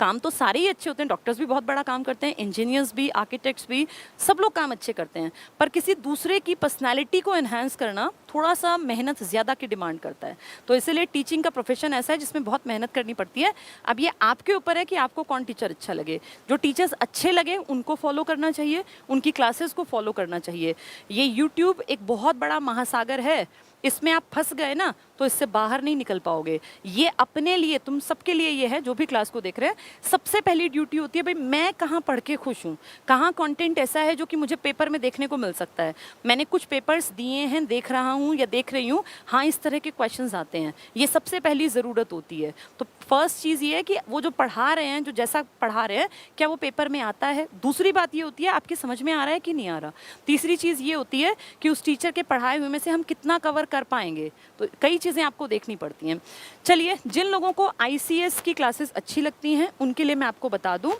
काम तो सारे ही अच्छे होते हैं, डॉक्टर्स भी बहुत बड़ा काम करते हैं, इंजीनियर्स भी, आर्किटेक्ट्स भी, सब लोग काम अच्छे करते हैं, पर किसी दूसरे की पर्सनैलिटी को एनहांस करना थोड़ा सा मेहनत ज़्यादा की डिमांड करता है। तो इसीलिए टीचिंग का प्रोफेशन ऐसा है जिसमें बहुत मेहनत करनी पड़ती है। अब ये आपके ऊपर है कि आपको कौन टीचर अच्छा लगे। जो टीचर्स अच्छे लगे उनको फॉलो करना चाहिए, उनकी क्लासेस को फॉलो करना चाहिए। ये यूट्यूब एक बहुत बड़ा महासागर है, इसमें आप फंस गए ना तो इससे बाहर नहीं निकल पाओगे। ये अपने लिए, तुम सबके लिए ये है जो भी क्लास को देख रहे हैं, सबसे पहली ड्यूटी होती है भाई मैं कहाँ पढ़ के खुश हूँ, कहाँ कंटेंट ऐसा है जो कि मुझे पेपर में देखने को मिल सकता है। मैंने कुछ पेपर्स दिए हैं, देख रहा हूँ या देख रही हूँ, हाँ इस तरह के क्वेश्चंस आते हैं, ये सबसे पहली ज़रूरत होती है। तो फर्स्ट चीज़ ये है कि वो जो पढ़ा रहे हैं, जो जैसा पढ़ा रहे हैं, क्या वो पेपर में आता है। दूसरी बात ये होती है आपकी समझ में आ रहा है कि नहीं आ रहा। तीसरी चीज़ ये होती है कि उस टीचर के पढ़ाए हुए में से हम कितना कवर कर पाएंगे। तो कई चीज़ें आपको देखनी पड़ती हैं। चलिए, जिन लोगों को आईसीएस की क्लासेस अच्छी लगती हैं उनके लिए मैं आपको बता दूं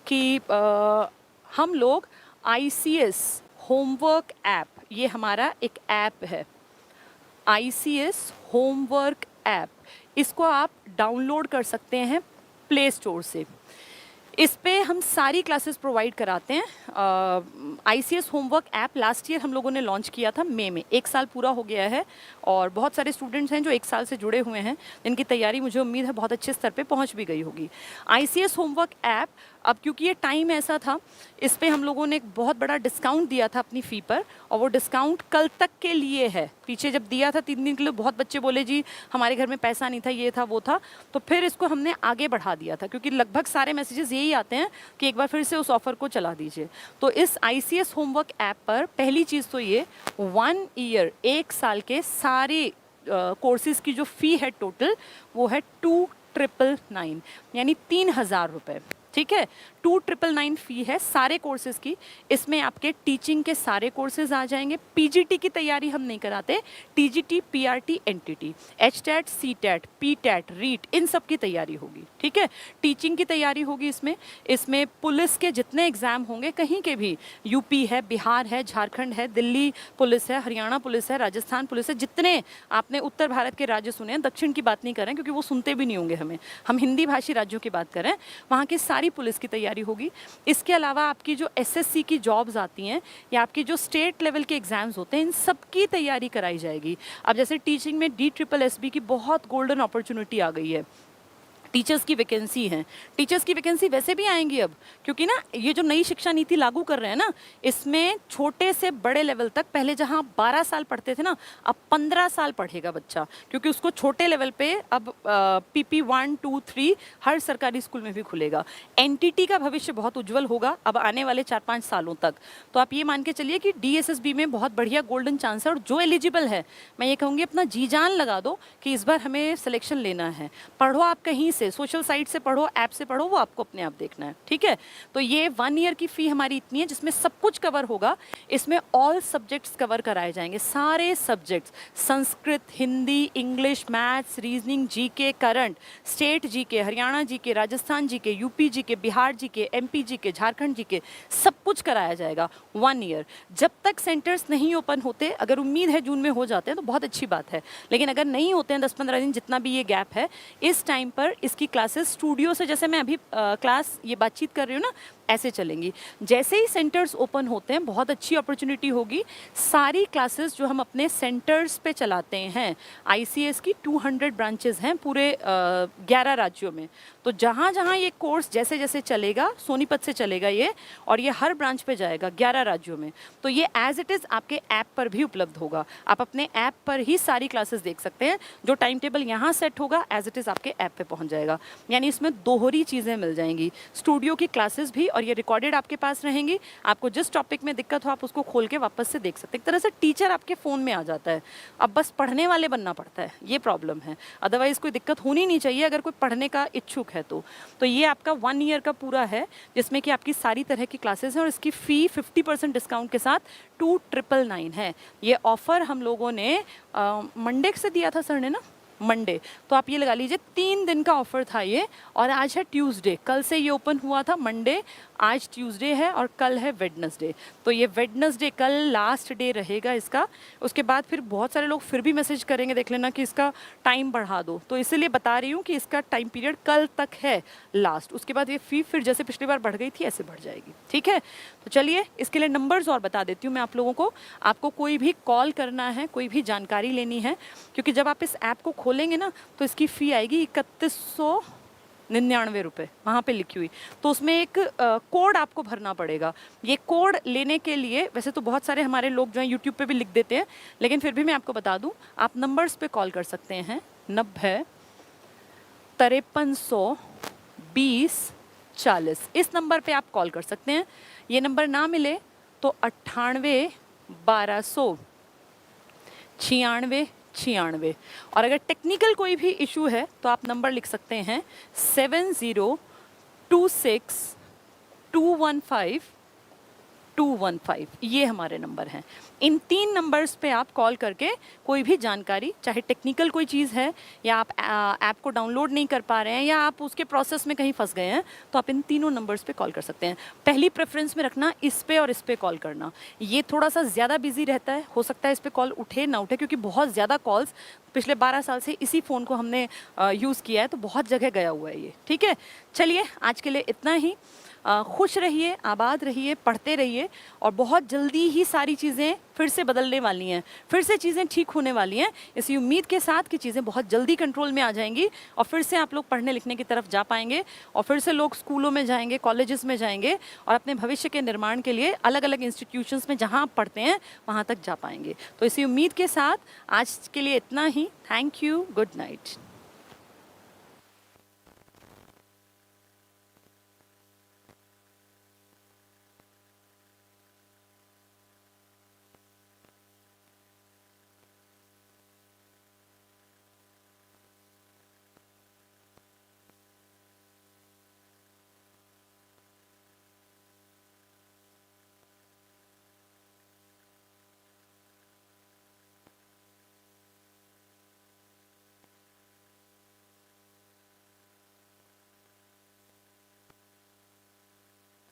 कि हम लोग आईसीएस होमवर्क ऐप, ये हमारा एक ऐप है, आईसीएस होमवर्क ऐप, इसको आप डाउनलोड कर सकते हैं प्ले स्टोर से। इस पे हम सारी क्लासेस प्रोवाइड कराते हैं। ICS homework app last year हम लोगों ने लॉन्च किया था मई में, 1 साल पूरा हो गया है और बहुत सारे स्टूडेंट्स हैं जो 1 साल से जुड़े हुए हैं, जिनकी तैयारी मुझे उम्मीद है बहुत अच्छे स्तर पे पहुंच भी गई होगी। आईसीएस होमवर्क ऐप, अब क्योंकि ये टाइम ऐसा था, इस पे हम लोगों ने एक बहुत बड़ा डिस्काउंट दिया था अपनी फ़ी पर, और वो डिस्काउंट कल तक के लिए है। पीछे जब दिया था 3 दिन के लिए, बहुत बच्चे बोले जी हमारे घर में पैसा नहीं था, ये था वो था, तो फिर इसको हमने आगे बढ़ा दिया था, क्योंकि लगभग सारे मैसेजेस यही आते हैं कि एक बार फिर से उस ऑफ़र को चला दीजिए। तो इस आईसीएस होमवर्क ऐप पर पहली चीज़ तो ये 1 ईयर, 1 साल के सारे कोर्सेज़ की जो फ़ी है टोटल, वो है 2999, यानी 3000 रुपये। ठीक है, 2999 फ़ी है सारे कोर्सेज़ की। इसमें आपके टीचिंग के सारे कोर्सेज़ आ जाएंगे। पीजीटी की तैयारी हम नहीं कराते, TGT, PRT, NTT, HTET, CTET, PTET, REET, इन सब की तैयारी होगी। ठीक है, टीचिंग की तैयारी होगी इसमें पुलिस के जितने एग्ज़ाम होंगे कहीं के भी, यूपी है, बिहार है, झारखंड है, दिल्ली पुलिस है, हरियाणा पुलिस है, राजस्थान पुलिस है, जितने आपने उत्तर भारत के राज्य सुने हैं, दक्षिण की बात नहीं करें क्योंकि वो सुनते भी नहीं होंगे हमें, हम हिंदी भाषी राज्यों की बात करें, वहाँ की सारी पुलिस की तैयारी होगी। इसके अलावा आपकी जो एसएससी की जॉब्स आती हैं या आपकी जो स्टेट लेवल के एग्जाम्स होते हैं, इन सब की तैयारी कराई जाएगी। अब जैसे टीचिंग में DSSB की बहुत गोल्डन अपॉर्चुनिटी आ गई है, टीचर्स की वैकेंसी हैं। टीचर्स की वैकेंसी वैसे भी आएंगी अब, क्योंकि ना ये जो नई शिक्षा नीति लागू कर रहे हैं ना, इसमें छोटे से बड़े लेवल तक, पहले जहां 12 साल पढ़ते थे ना, अब 15 साल पढ़ेगा बच्चा, क्योंकि उसको छोटे लेवल पे अब PP 1, 2, 3 हर सरकारी स्कूल में भी खुलेगा। एनटीटी का भविष्य बहुत उज्जवल होगा अब आने वाले 4-5 सालों तक। तो आप ये मान के चलिए कि DSSB में बहुत बढ़िया गोल्डन चांस है, और जो एलिजिबल है, मैं ये कहूँगी अपना जी जान लगा दो कि इस बार हमें सिलेक्शन लेना है। पढ़ो आप कहीं से, से, सोशल साइट से पढ़ो, ऐप से पढ़ो, वो आपको अपने आप देखना है, ठीक है। तो ये 1 ईयर की फ़ी हमारी इतनी है जिसमें सब कुछ कवर होगा। इसमें ऑल सब्जेक्ट्स कवर कराए जाएंगे, सारे subjects, Sanskrit, Hindi, English, maths, reasoning, GK, current, state GK, Haryana GK, Rajasthan GK, UP GK, Bihar GK, MP GK, Jharkhand GK, सब कुछ कराया जाएगा 1 ईयर। जब तक सेंटर्स नहीं ओपन होते, अगर उम्मीद है जून में हो जाते हैं तो बहुत अच्छी बात है, लेकिन अगर नहीं होते हैं 10-15 दिन, जितना भी ये गैप है, इस टाइम पर इसकी क्लासेस स्टूडियो से, जैसे मैं अभी क्लास ये बातचीत कर रही हूँ ना, ऐसे चलेंगी। जैसे ही सेंटर्स ओपन होते हैं बहुत अच्छी अपॉर्चुनिटी होगी, सारी क्लासेस जो हम अपने सेंटर्स पे चलाते हैं, आईसीएस की 200 ब्रांचेस हैं पूरे 11 राज्यों में। तो जहाँ जहाँ ये कोर्स जैसे जैसे चलेगा, सोनीपत से चलेगा ये, और ये हर ब्रांच पे जाएगा 11 राज्यों में, तो ये एज इट इज़ आपके ऐप पर भी उपलब्ध होगा। आप अपने ऐप पर ही सारी क्लासेस देख सकते हैं। जो टाइम टेबल यहाँ सेट होगा एज इट इज़ आपके ऐप पे पहुँच जाएगा। यानी इसमें दोहरी चीज़ें मिल जाएंगी, स्टूडियो की क्लासेस भी, और ये रिकॉर्डेड आपके पास रहेंगी। आपको जिस टॉपिक में दिक्कत हो आप उसको खोल के वापस से देख सकते हैं। एक तरह से टीचर आपके फ़ोन में आ जाता है। अब बस पढ़ने वाले बनना पड़ता है, ये प्रॉब्लम है। अदरवाइज़ कोई दिक्कत होनी नहीं चाहिए अगर कोई पढ़ने का इच्छुक है तो ये आपका 1 ईयर का पूरा है, जिसमें कि आपकी सारी तरह की क्लासेस हैं, और इसकी फ़ी 50% डिस्काउंट के साथ 2999 है। ये ऑफ़र हम लोगों ने मंडे से दिया था सर ने ना, मंडे, तो आप ये लगा लीजिए 3 दिन का ऑफर था ये, और आज है ट्यूसडे, कल से ये ओपन हुआ था मंडे, आज ट्यूसडे है और कल है वेडनेसडे। तो ये वेडनेसडे कल लास्ट डे रहेगा इसका। उसके बाद फिर बहुत सारे लोग फिर भी मैसेज करेंगे, देख लेना कि इसका टाइम बढ़ा दो, तो इसीलिए बता रही हूँ कि इसका टाइम पीरियड कल तक है लास्ट। उसके बाद ये फ़ी फिर जैसे पिछली बार बढ़ गई थी ऐसे बढ़ जाएगी, ठीक है। तो चलिए इसके लिए नंबर्स और बता देती हूँ मैं आप लोगों को। आपको कोई भी कॉल करना है, कोई भी जानकारी लेनी है, क्योंकि जब आप इस ऐप को खोलेंगे ना तो इसकी फ़ी आएगी 3199 रुपये, वहाँ पे लिखी हुई। तो उसमें एक कोड आपको भरना पड़ेगा। ये कोड लेने के लिए वैसे तो बहुत सारे हमारे लोग जो हैं यूट्यूब पे भी लिख देते हैं, लेकिन फिर भी मैं आपको बता दूँ, आप नंबर्स पे कॉल कर सकते हैं 90 5320 40। इस नंबर पे आप कॉल कर सकते हैं। ये नंबर ना मिले तो 98 1200 96 96। और अगर टेक्निकल कोई भी इशू है तो आप नंबर लिख सकते हैं 7026 215 215। ये हमारे नंबर हैं। इन 3 नंबर्स पे आप कॉल करके कोई भी जानकारी, चाहे टेक्निकल कोई चीज़ है, या आप ऐप को डाउनलोड नहीं कर पा रहे हैं, या आप उसके प्रोसेस में कहीं फंस गए हैं, तो आप इन तीनों नंबर्स पे कॉल कर सकते हैं। पहली प्रेफरेंस में रखना इस पे और इस पे कॉल करना। ये थोड़ा सा ज़्यादा बिजी रहता है, हो सकता है इस पे कॉल उठे ना उठे, क्योंकि बहुत ज़्यादा कॉल्स पिछले 12 साल से इसी फ़ोन को हमने यूज़ किया है, तो बहुत जगह गया हुआ है ये, ठीक है। चलिए आज के लिए इतना ही। खुश रहिए, आबाद रहिए, पढ़ते रहिए, और बहुत जल्दी ही सारी चीज़ें फिर से बदलने वाली हैं, फिर से चीज़ें ठीक होने वाली हैं, इसी उम्मीद के साथ कि चीज़ें बहुत जल्दी कंट्रोल में आ जाएंगी, और फिर से आप लोग पढ़ने लिखने की तरफ जा पाएंगे, और फिर से लोग स्कूलों में जाएंगे, कॉलेजेस में जाएंगे, और अपने भविष्य के निर्माण के लिए अलग अलग इंस्टीट्यूशंस में जहाँ आप पढ़ते हैं वहाँ तक जा पाएंगे। तो इसी उम्मीद के साथ आज के लिए इतना ही। Thank you, good night.